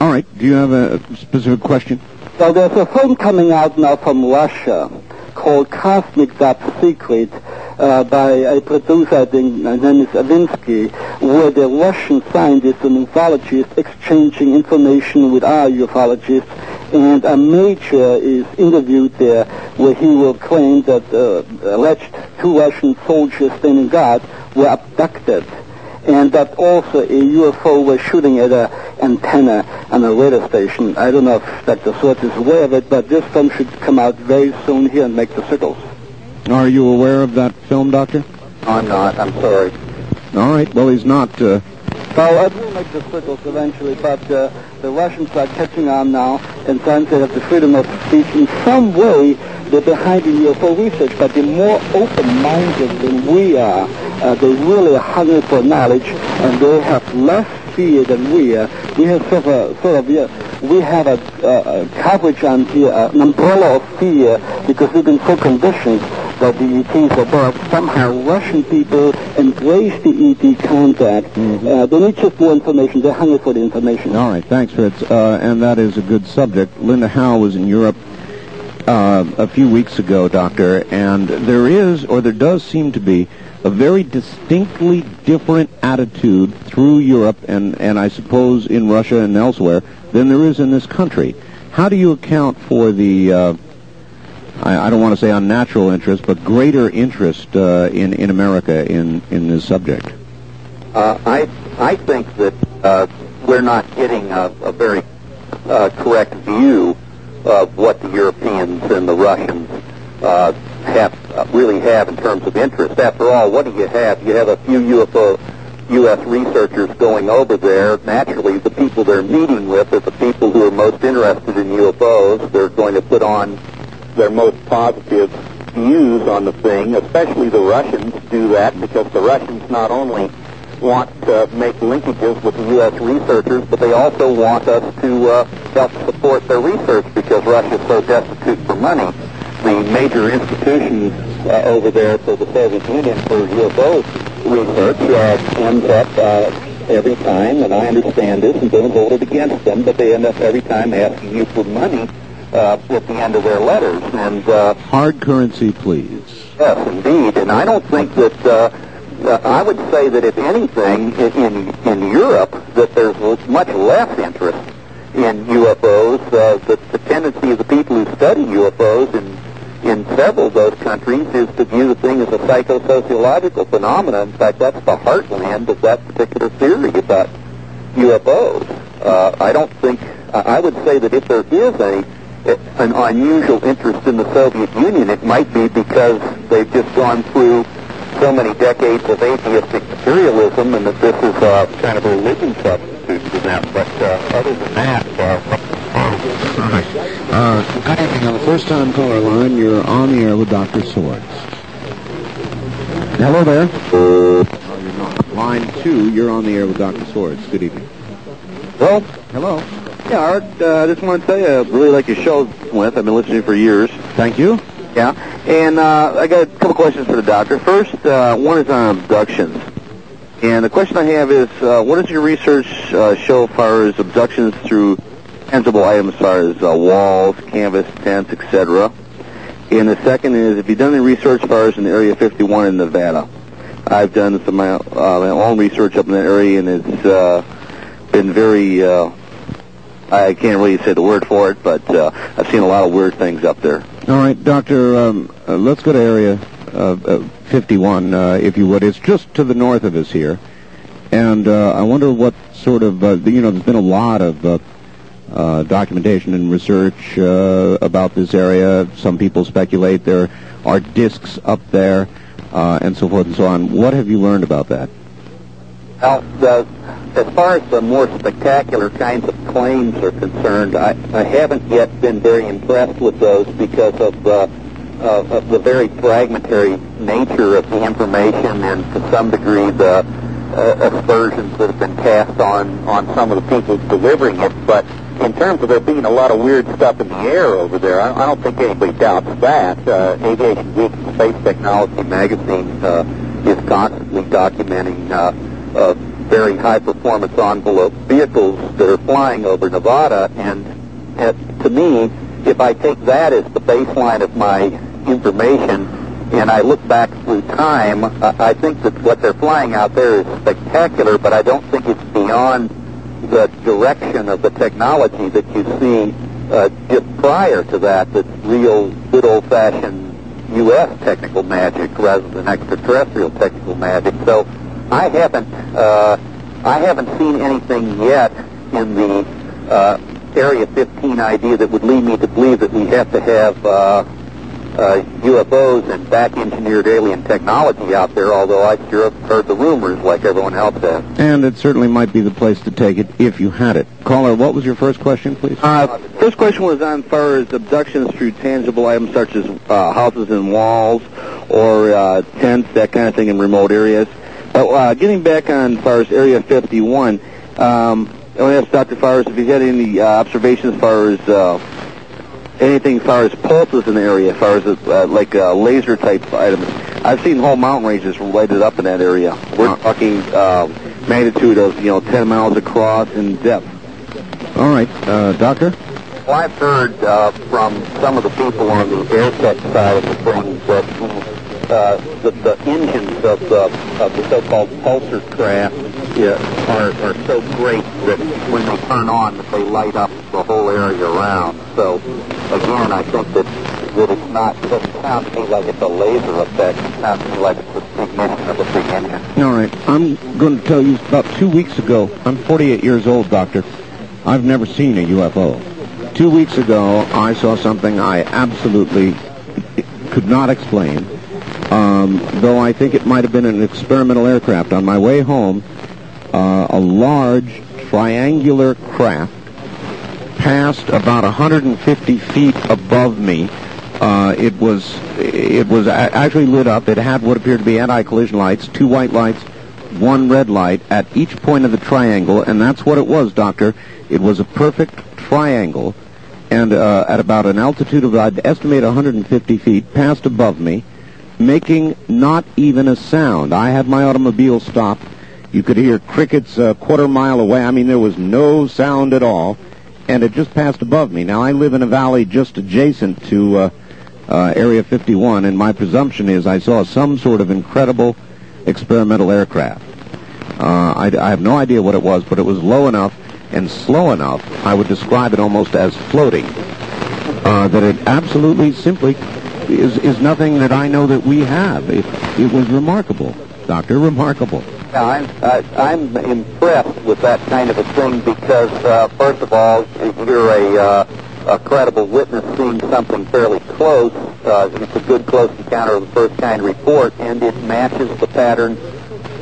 All right. Do you have a specific question? So there's a film coming out now from Russia called Cosmic Top Secret by a producer, I think, his name is Avinsky, where the Russian scientists and ufologists exchanging information with our ufologists, and a major is interviewed there where he will claim that alleged 2 Russian soldiers standing guard were abducted, and that also a UFO was shooting at an antenna on a radar station. I don't know if Dr. Sorez is aware of it, but this film should come out very soon here and make the circles. Are you aware of that film, Doctor? I'm not. I'm sorry. All right. Well, he's not. Well, it will make the circles eventually, but the Russians are catching on now, and trying to have the freedom of speech. In some way, they're behind in UFO research, but they're more open-minded than we are. They really are hungry for knowledge, and they have less fear than we are. We have we have a coverage on here, an umbrella of fear, because we've been so conditioned that the ETs are above. Somehow Russian people embrace the ET contact. They need just more information. They're hungry for the information. All right. Thanks, Fritz. And that is a good subject. Linda Howe was in Europe a few weeks ago, Doctor, and there does seem to be a very distinctly different attitude through Europe and I suppose in Russia and elsewhere than there is in this country. How do you account for the, I don't want to say unnatural interest, but greater interest in America in this subject? I think that we're not getting a very correct view of what the Europeans and the Russians really have in terms of interest. After all, what do you have? You have a few U.S. researchers going over there. Naturally, the people they're meeting with are the people who are most interested in UFOs. They're going to put on their most positive views on the thing, especially the Russians do that, because the Russians not only want to make linkages with the U.S. researchers, but they also want us to help support their research because Russia's so destitute for money. The major institutions over there, so the Soviet Union for UFO research, ends up every time, and I understand this and don't voted against them, but they end up every time asking you for money at the end of their letters. And hard currency, please. Yes, indeed. And I don't think that I would say that if anything in Europe that there's much less interest in UFOs. The tendency of the people who study UFOs in several of those countries is to view the thing as a psychosociological phenomenon. In fact, that's the heartland of that particular theory about UFOs. I would say that if there is an unusual interest in the Soviet Union, it might be because they've just gone through so many decades of atheistic materialism and that this is kind of a religion substitute to them. But other than that... Good evening. On the first-time caller line, you're on the air with Dr. Sorez. Hello there. Oh, you're not. Line 2, you're on the air with Dr. Sorez. Good evening. Well, hello. Yeah, Art, I just want to tell you, I really like your show, I've been listening for years. Thank you. Yeah, and I got a couple questions for the doctor. First, one is on abductions. And the question I have is, what does your research show as far as abductions through tangible items as far as walls, canvas, tents, etc.? And the second is, have you done any research as far as in Area 51 in Nevada? I've done some my own research up in that area, and it's been very... I can't really say the word for it, but I've seen a lot of weird things up there. All right, Doctor, let's go to Area 51, if you would. It's just to the north of us here. And I wonder what sort of, there's been a lot of documentation and research about this area. Some people speculate there are discs up there, and so forth and so on. What have you learned about that? Well, as far as the more spectacular kinds of claims are concerned, I haven't yet been very impressed with those because of the very fragmentary nature of the information and to some degree the aspersions that have been cast on some of the people delivering it. But in terms of there being a lot of weird stuff in the air over there, I don't think anybody doubts that. Aviation Week and Space Technology magazine is constantly documenting very high-performance envelope vehicles that are flying over Nevada, and to me, if I take that as the baseline of my information and I look back through time, I think that what they're flying out there is spectacular, but I don't think it's beyond the direction of the technology that you see just prior to that, that's real good old-fashioned U.S. technical magic rather than extraterrestrial technical magic. So I haven't seen anything yet in the Area 15 idea that would lead me to believe that we have to have UFOs and back-engineered alien technology out there, although I sure have heard the rumors like everyone else has. And it certainly might be the place to take it if you had it. Caller, what was your first question, please? First question was on far as abductions through tangible items such as houses and walls or tents, that kind of thing in remote areas. Getting back on far as Area 51, I want to ask Dr. Fowers if he's had any observations as far as anything as far as pulses in the area, as far as like laser type items. I've seen whole mountain ranges lighted up in that area. We're talking magnitude of 10 miles across in depth. All right, Doctor. Well, I've heard from some of the people on the air tech side of the thing that the engines of the so-called pulsar craft are so great that when they turn on, that they light up the whole area around. So again, I think that it's not. It doesn't sound to me like it's a laser effect. It sounds to me like it's the ignition of a big engine. All right, I'm going to tell you about 2 weeks ago. I'm 48 years old, Doctor. I've never seen a UFO. 2 weeks ago, I saw something I absolutely could not explain. Though I think it might have been an experimental aircraft. On my way home, a large triangular craft passed about 150 feet above me. It was actually lit up. It had what appeared to be anti-collision lights, 2 white lights, 1 red light at each point of the triangle, and that's what it was, Doctor. It was a perfect triangle, and at about an altitude of, I'd estimate, 150 feet, passed above me, making not even a sound. I had my automobile stopped. You could hear crickets a quarter mile away. I mean, there was no sound at all, and it just passed above me. Now, I live in a valley just adjacent to Area 51, and my presumption is I saw some sort of incredible experimental aircraft. I have no idea what it was, but it was low enough and slow enough, I would describe it almost as floating, that it absolutely simply is nothing that I know that we have. It was remarkable, Doctor, remarkable. Yeah, I'm impressed with that kind of a thing because, first of all, you're a credible witness seeing something fairly close. It's a good close encounter of the first kind report, and it matches the pattern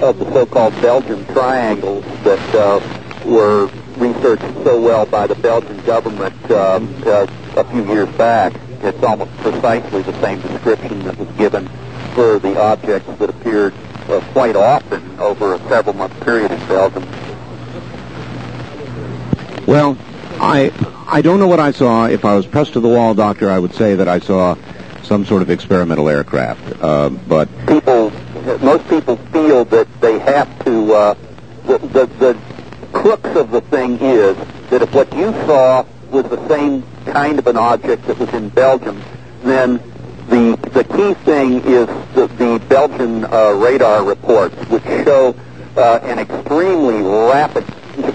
of the so-called Belgian triangles that were researched so well by the Belgian government a few years back. It's almost precisely the same description that was given for the objects that appeared quite often over a several-month period in Belgium. Well, I don't know what I saw. If I was pressed to the wall, Doctor, I would say that I saw some sort of experimental aircraft. But most people feel that they have to. The crux of the thing is that if what you saw was the same kind of an object that was in Belgium, then the key thing is the Belgian radar reports, which show an extremely rapid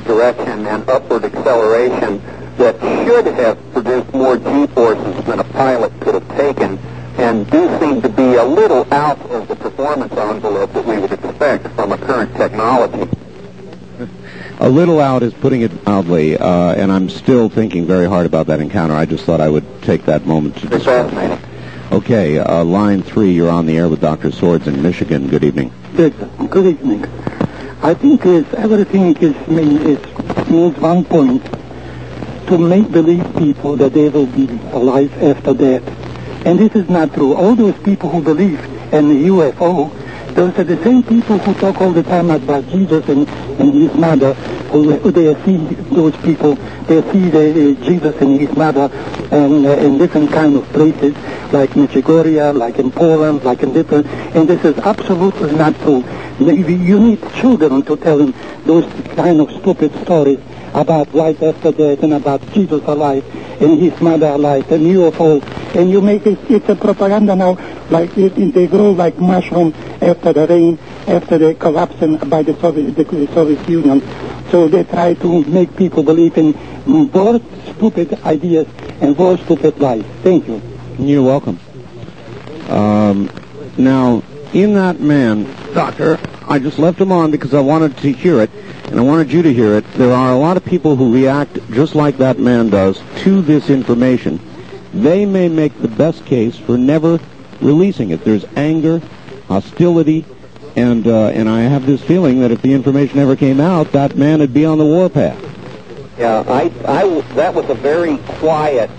direction and upward acceleration that should have produced more G-forces than a pilot could have taken, and do seem to be a little out of the performance envelope that we would expect from a current technology. A little out is putting it mildly, and I'm still thinking very hard about that encounter. I just thought I would take that moment to discuss. Okay, line 3, you're on the air with Dr. Sorez in Michigan. Good evening. Good evening. I think everything means one point, to make believe people that they will be alive after death. And this is not true. All those people who believe in the UFO, Those are the same people who talk all the time about Jesus and his mother, who they see those people, they see Jesus and his mother in different kind of places, like Medjugorje, like in Poland, like in different, and this is absolutely not true. You need children to tell them those kind of stupid stories about life after death and about Jesus alive and his mother alive and UFOs. And you make it's a propaganda now, like they grow like mushroom after the rain, after the collapse by the Soviet Union. So they try to make people believe in more stupid ideas and more stupid lies. Thank you. You're welcome. Now, in that man, Doctor, I just left him on because I wanted to hear it, and I wanted you to hear it. There are a lot of people who react just like that man does to this information. They may make the best case for never releasing it. There's anger, hostility, and I have this feeling that if the information ever came out, that man would be on the warpath. Yeah, that was a very quiet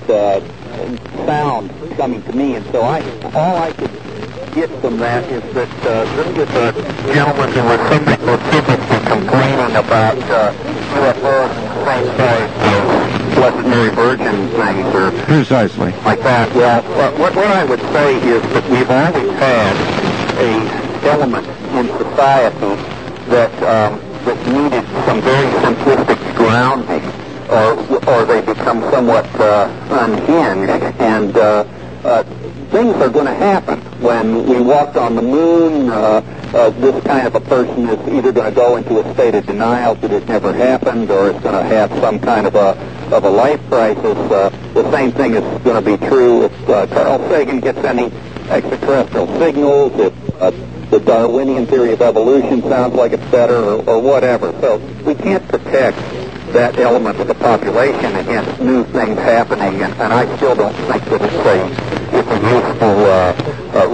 sound coming to me, and so all I could get from that is that this was a gentleman who was specifically complaining about UFOs, same size Blessed Mary Virgin things, or Precisely. like that. Yeah. What I would say is that we've always had a element in society that needed some very simplistic grounding, or they become somewhat unhinged, and things are going to happen. When we walked on the moon, this kind of a person is either going to go into a state of denial that it never happened, or it's going to have some kind of a life crisis. The same thing is going to be true if Carl Sagan gets any extraterrestrial signals, if the Darwinian theory of evolution sounds like it's better, or whatever. So we can't protect that element of the population against new things happening, and I still don't think that it's a useful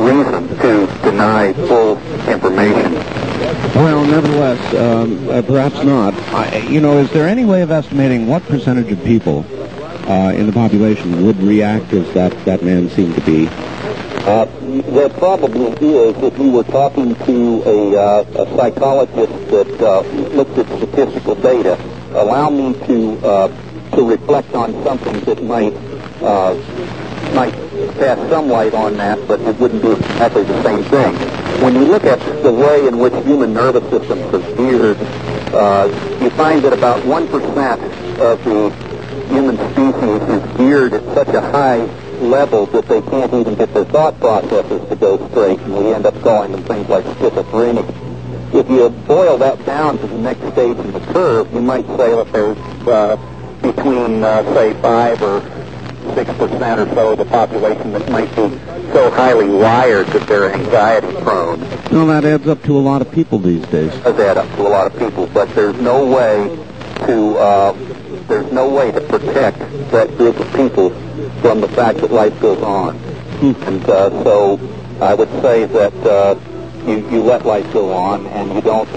reason to deny full information. Well, nevertheless, perhaps not. Is there any way of estimating what percentage of people in the population would react as that man seemed to be? There probably is. If we were talking to a psychologist that looked at statistical data, allow me to reflect on something that might cast some light on that, but it wouldn't do exactly the same thing. When you look at the way in which human nervous systems are geared, you find that about 1% of the human species is geared at such a high level that they can't even get their thought processes to go straight, and we end up calling them things like schizophrenia. If you boil that down to the next stage in the curve, you might say that there's between, say, 5 or 6% or so of the population that might be so highly wired that they're anxiety prone. Well, that adds up to a lot of people these days. It does add up to a lot of people, but there's no way to protect that group of people from the fact that life goes on. And so I would say that you let life go on, and you don't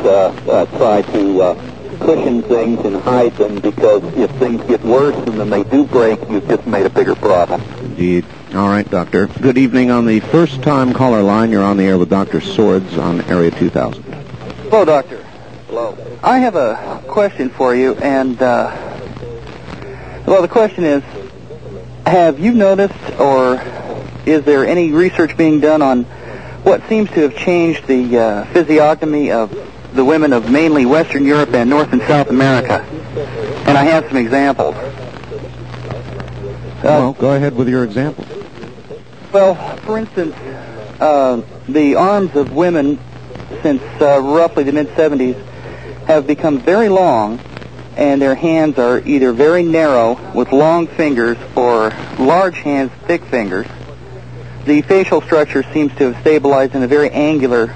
try to cushion things and hide them, because if things get worse and then they do break, you've just made a bigger problem. Indeed. All right, Doctor. Good evening. On the first-time caller line, you're on the air with Dr. Sorez on Area 2000. Hello, Doctor. Hello. I have a question for you, and, the question is, have you noticed, or is there any research being done on what seems to have changed the physiognomy of the women of mainly Western Europe and North and South America? And I have some examples. Well, go ahead with your example. Well, for instance, the arms of women since roughly the mid-70s have become very long, and their hands are either very narrow with long fingers or large hands, thick fingers. The facial structure seems to have stabilized in a very angular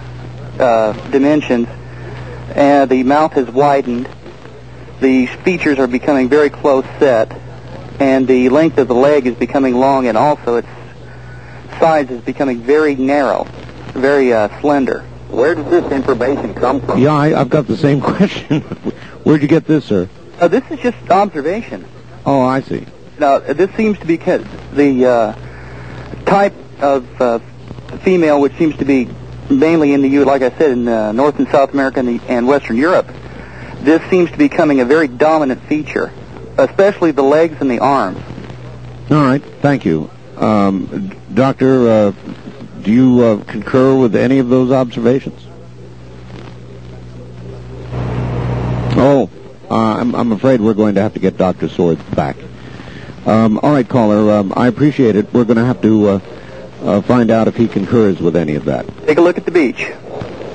dimensions. The mouth has widened. The features are becoming very close set, and the length of the leg is becoming long, and also its sides is becoming very narrow, very slender. Where does this information come from? Yeah, I've got the same question. Where'd you get this, sir? This is just observation. Oh, I see. Now, this seems to be the type of female which seems to be mainly in the like I said, in North and South America and Western Europe, this seems to be becoming a very dominant feature, especially the legs and the arms. All right, thank you. Doctor, do you concur with any of those observations? Oh, I'm afraid we're going to have to get Dr. Sorez back. All right, caller, I appreciate it. We're going to have to find out if he concurs with any of that. Take a look at the beach.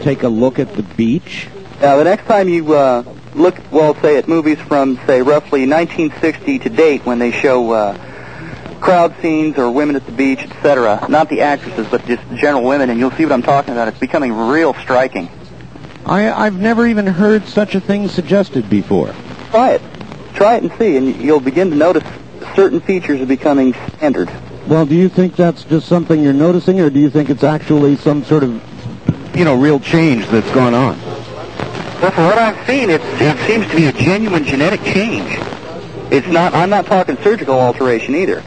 Take a look at the beach? The next time you look, well, say at movies from, say, roughly 1960 to date, when they show crowd scenes or women at the beach, etc., not the actresses, but just general women, and you'll see what I'm talking about. It's becoming real striking. I've never even heard such a thing suggested before. Try it. Try it and see, and you'll begin to notice certain features are becoming standard. Well, do you think that's just something you're noticing, or do you think it's actually some sort of, real change that's gone on? Well, from what I've seen, it seems to be a genuine genetic change. It's not. I'm not talking surgical alteration either.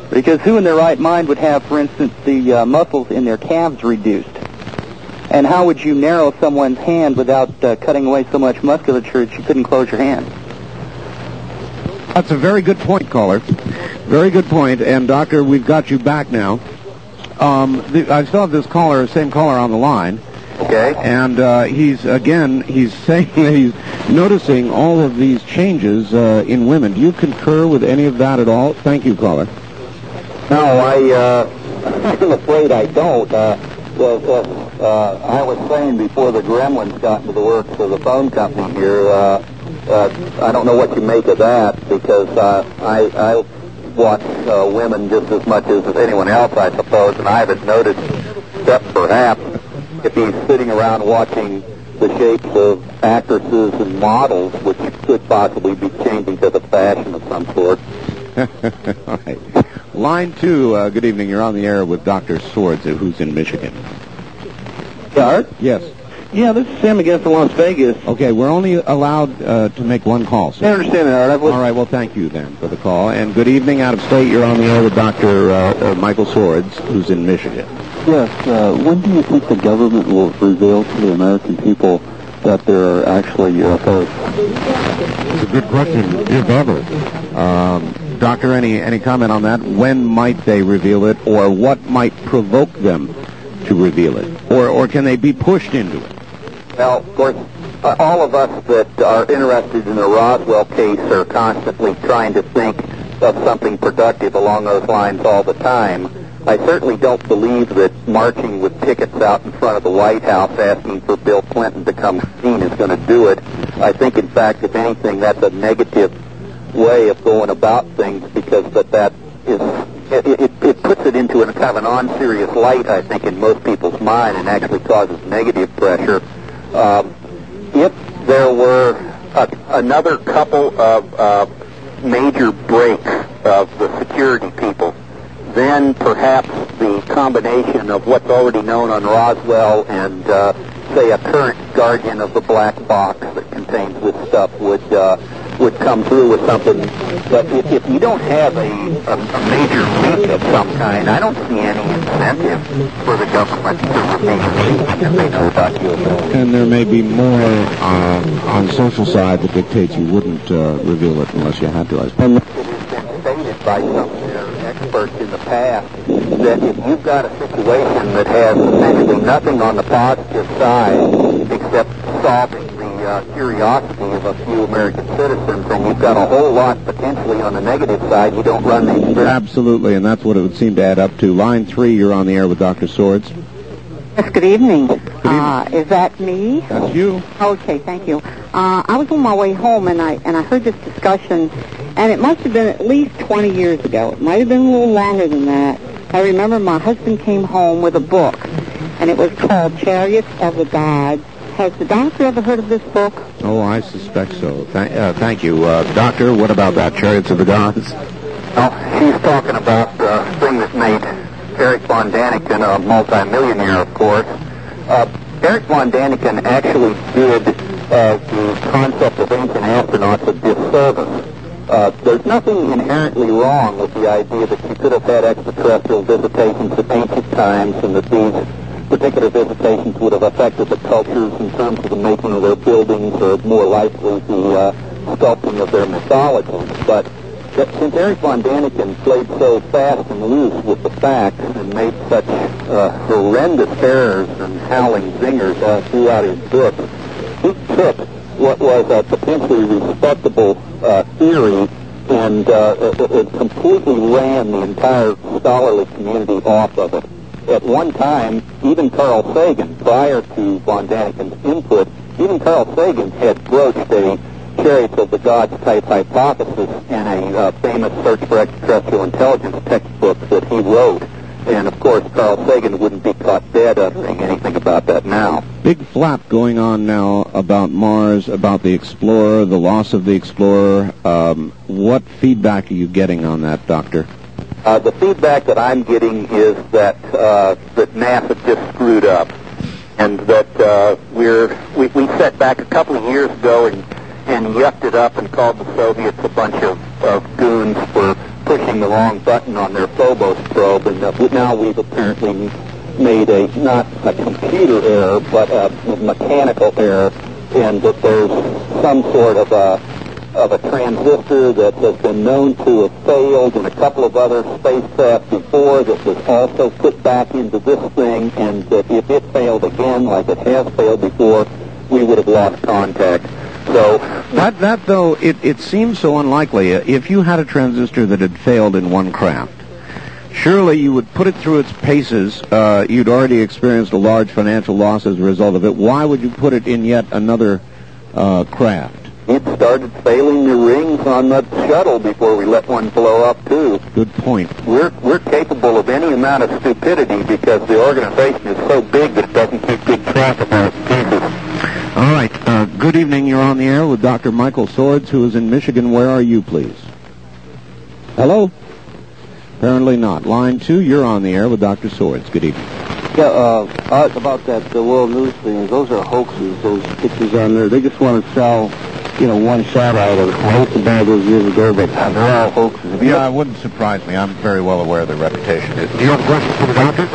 Because who in their right mind would have, for instance, the muscles in their calves reduced? And how would you narrow someone's hand without cutting away so much musculature that you couldn't close your hand? That's a very good point, caller. Very good point. And, Doctor, we've got you back now. I still have this same caller on the line. Okay. And he's saying that he's noticing all of these changes in women. Do you concur with any of that at all? Thank you, caller. No, I'm afraid I don't. I was saying before the gremlins got into the works of the phone company here, I don't know what you make of that, because I watch women just as much as anyone else, I suppose, and I haven't noticed that perhaps if he's sitting around watching the shapes of actresses and models, which could possibly be changing to the fashion of some sort. All right. Line 2, good evening. You're on the air with Dr. Sorez, who's in Michigan. Art? Yes. Yeah, this is Sam again from Las Vegas. Okay, we're only allowed to make one call, sir. I understand that, Art. All right, well, thank you then for the call. And good evening out of state. You're on the air with Dr. Michael Sorez, who's in Michigan. Yes, when do you think the government will reveal to the American people that there are actually UFOs? It's a good question, if ever. Doctor, any comment on that? When might they reveal it, or what might provoke them to reveal it? Or can they be pushed into it? Well, of course, all of us that are interested in the Roswell case are constantly trying to think of something productive along those lines all the time. I certainly don't believe that marching with tickets out in front of the White House asking for Bill Clinton to come clean is going to do it. I think, in fact, if anything, that's a negative way of going about things, because that is it puts it into a kind of an unserious light, I think, in most people's mind, and actually causes negative pressure. If there were another couple of major breaks of the security people, then perhaps the combination of what's already known on Roswell and, say, a current guardian of the black box that contains this stuff would come through with something. But if you don't have a major leak of some kind, I don't see any incentive for the government to reveal anything they know about UFOs. And there may be more on the social side that dictates you wouldn't reveal it unless you had to, I suppose. It has been stated by some of their experts in the past that if you've got a situation that has essentially nothing on the positive side except solving the curiosity of a few American citizens, and you've got a whole lot potentially on the negative side, you don't run the experience. Absolutely, and that's what it would seem to add up to. Line 3, you're on the air with Dr. Sorez. Yes, good evening. Good evening. Is that me? That's you. Okay, thank you. I was on my way home, and I heard this discussion, and it must have been at least 20 years ago. It might have been a little longer than that. I remember my husband came home with a book, and it was called Chariots of the Gods. Has the doctor ever heard of this book? Oh, I suspect so. Thank you. Doctor, what about that, Chariots of the Gods? Well, he's talking about the thing that made Eric von Daniken a multimillionaire, of course. Eric von Daniken actually did the concept of ancient astronauts a disservice. There's nothing inherently wrong with the idea that you could have had extraterrestrial visitations at ancient times, and that these particular visitations would have affected the cultures in terms of the making of their buildings or more likely the sculpting of their mythologies. But since Eric von Daniken played so fast and loose with the facts and made such horrendous errors and howling zingers throughout his book, he took what was a potentially respectable theory and it completely ran the entire scholarly community off of it. At one time, even Carl Sagan, prior to von Daniken's input, even Carl Sagan had broached a chariots of the gods type hypothesis in a famous search for extraterrestrial intelligence textbook that he wrote. And of course, Carl Sagan wouldn't be caught dead uttering anything about that now. Big flap going on now about Mars, about the Explorer, the loss of the Explorer. What feedback are you getting on that, Doctor? The feedback that I'm getting is that that NASA just screwed up, and that we set back a couple of years ago and yucked it up and called the Soviets a bunch of goons for pushing the wrong button on their Phobos probe, and now we've apparently made not a computer error, but a mechanical error, and that there's some sort of a transistor that has been known to have failed in a couple of other spacecraft before that was also put back into this thing, and that if it failed again, like it has failed before, we would have lost contact. So that though, it seems so unlikely. If you had a transistor that had failed in one craft, surely you would put it through its paces. You'd already experienced a large financial loss as a result of it. Why would you put it in yet another craft? It started failing the rings on the shuttle before we let one blow up, too. Good point. We're capable of any amount of stupidity because the organization is so big that it doesn't keep good track of our pieces. All right. Good evening. You're on the air with Dr. Michael Sorez, who is in Michigan. Where are you, please? Hello? Apparently not. Line 2, you're on the air with Dr. Sorez. Good evening. Yeah, about that, the world news thing, those are hoaxes, those pictures on there. They just want to sell, one shot out of it. I hate to buy those years ago, but they're all hoaxes. Yeah, it wouldn't surprise me. I'm very well aware of the reputation. Do you have questions for the doctor?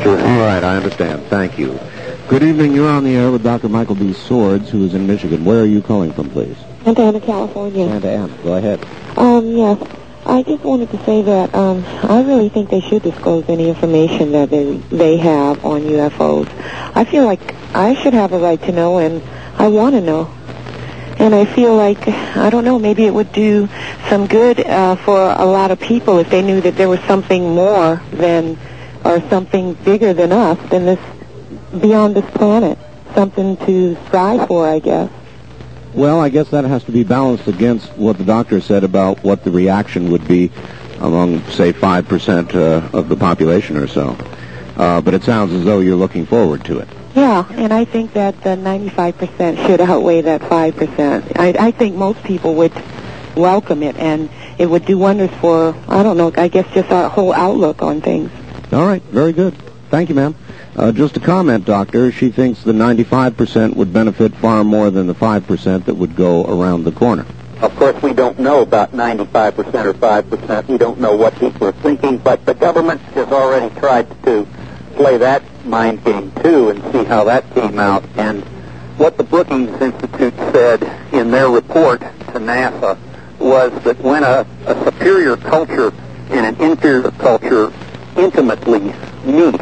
Sure. All right, I understand. Thank you. Good evening. You're on the air with Dr. Michael B. Sorez, who is in Michigan. Where are you calling from, please? Santa Ana, California. Santa Ana. Go ahead. Yes. I just wanted to say that I really think they should disclose any information that they have on UFOs. I feel like I should have a right to know, and I want to know. And I feel like, I don't know, maybe it would do some good for a lot of people if they knew that there was something more than, or something bigger than us, than this, beyond this planet. Something to strive for, I guess. Well, I guess that has to be balanced against what the doctor said about what the reaction would be among, say, 5% of the population or so. But it sounds as though you're looking forward to it. Yeah, and I think that the 95% should outweigh that 5%. I think most people would welcome it, and it would do wonders for, I don't know, I guess just our whole outlook on things. All right, very good. Thank you, ma'am. Just a comment, Doctor. She thinks the 95% would benefit far more than the 5% that would go around the corner. Of course, we don't know about 95% or 5%. We don't know what people are thinking, but the government has already tried to play that mind game, too, and see how that came out. And what the Brookings Institute said in their report to NASA was that when a superior culture and an inferior culture intimately meet,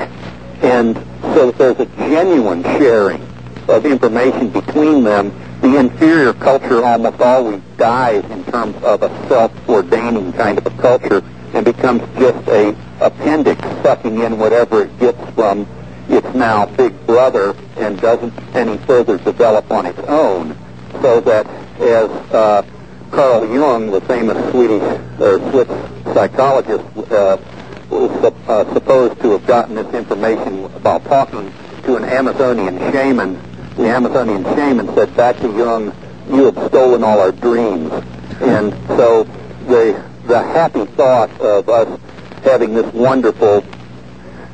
and so that there's a genuine sharing of information between them, the inferior culture almost always dies in terms of a self-ordaining kind of a culture and becomes just a appendix sucking in whatever it gets from its now big brother and doesn't any further develop on its own. So that as Carl Jung, the famous Swiss psychologist, was supposed to have gotten this information about talking to an Amazonian shaman. The Amazonian shaman said back to Jung, "You have stolen all our dreams." And so the happy thought of us having this wonderful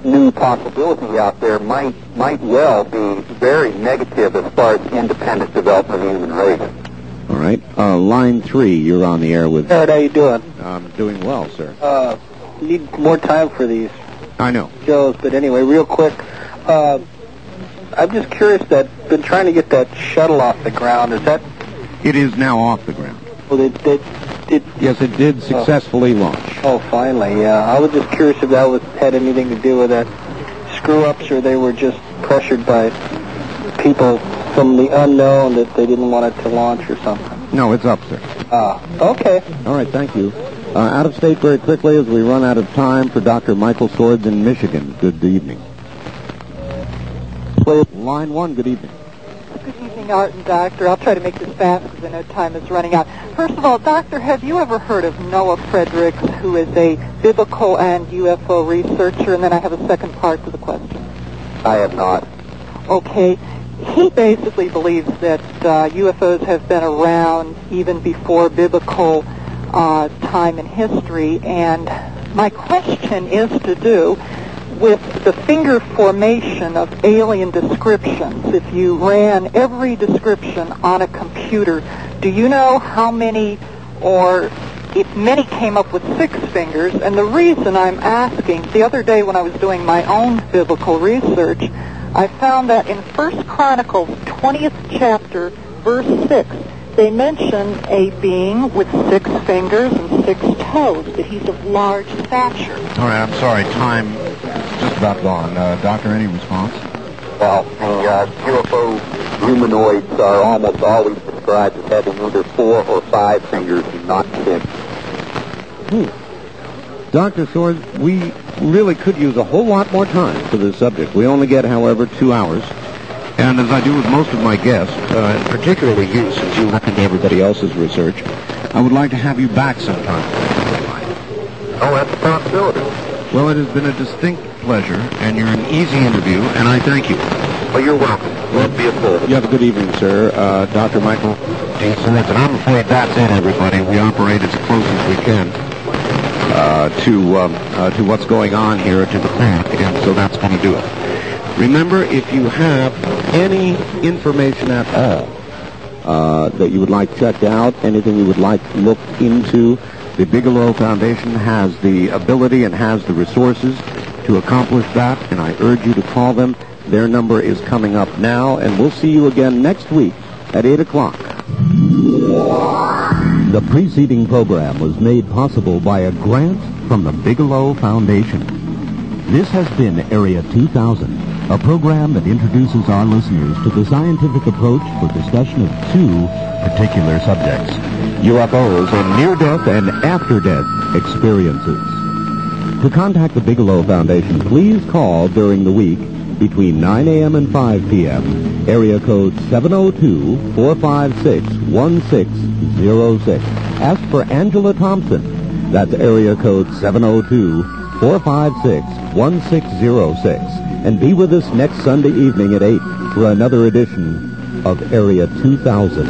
new possibility out there might well be very negative as far as independent development of the human race. All right. Line 3, you're on the air with... How are you doing? I'm doing well, sir. Need more time for these I know. Joe's, but anyway, real quick, I'm just curious been trying to get that shuttle off the ground. Is that? It is now off the ground. Well, Yes, it did successfully launch. Oh, finally, yeah. I was just curious if that had anything to do with that screw-ups, or they were just pressured by people from the unknown that they didn't want it to launch or something. No, it's up, sir. Okay. All right, thank you. Out of state very quickly as we run out of time for Dr. Michael Sorez in Michigan. Good evening. Line 1, good evening. Good evening, Art and Doctor. I'll try to make this fast because I know time is running out. First of all, Doctor, have you ever heard of Noah Fredericks, who is a biblical and UFO researcher? And then I have a second part to the question. I have not. Okay. He basically believes that UFOs have been around even before biblical time in history. And my question is to do with the finger formation of alien descriptions. If you ran every description on a computer, do you know how many, or if many came up with 6 fingers? And the reason I'm asking, the other day when I was doing my own biblical research, I found that in 1 Chronicles 20th chapter, verse 6, they mention a being with 6 fingers and 6 toes, that he's of large stature. All right, I'm sorry, time just about gone. Doctor, any response? Well, the UFO humanoids are almost always described as having either 4 or 5 fingers and not 6. Dr. Sorez, we really could use a whole lot more time for this subject. We only get, however, 2 hours. And as I do with most of my guests, and particularly you, since you look into everybody else's research, I would like to have you back sometime. Oh, that's a possibility. Well, it has been a distinct pleasure, and you're an easy interview, and I thank you. Well, you're welcome. Well, be a fool. You have a good evening, sir. Dr. Michael D. Sorez, and I'm afraid that's it, everybody. We operate as close as we can to what's going on here, to the clock, and so that's going to do it. Remember, if you have any information at all that you would like checked out, anything you would like looked into, the Bigelow Foundation has the ability and has the resources to accomplish that, and I urge you to call them. Their number is coming up now, and we'll see you again next week at 8 o'clock. The preceding program was made possible by a grant from the Bigelow Foundation. This has been Area 2000, a program that introduces our listeners to the scientific approach for discussion of 2 particular subjects: UFOs and near-death and after-death experiences. To contact the Bigelow Foundation, please call during the week between 9 a.m. and 5 p.m., area code 702-456-1606. Ask for Angela Thompson. That's area code 702-456-1606. And be with us next Sunday evening at 8 for another edition of Area 2000.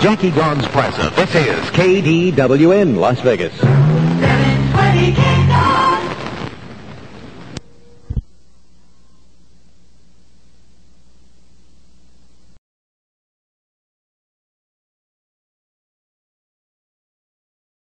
Jackie Gons Plaza. This is KDWN, Las Vegas. 720 K.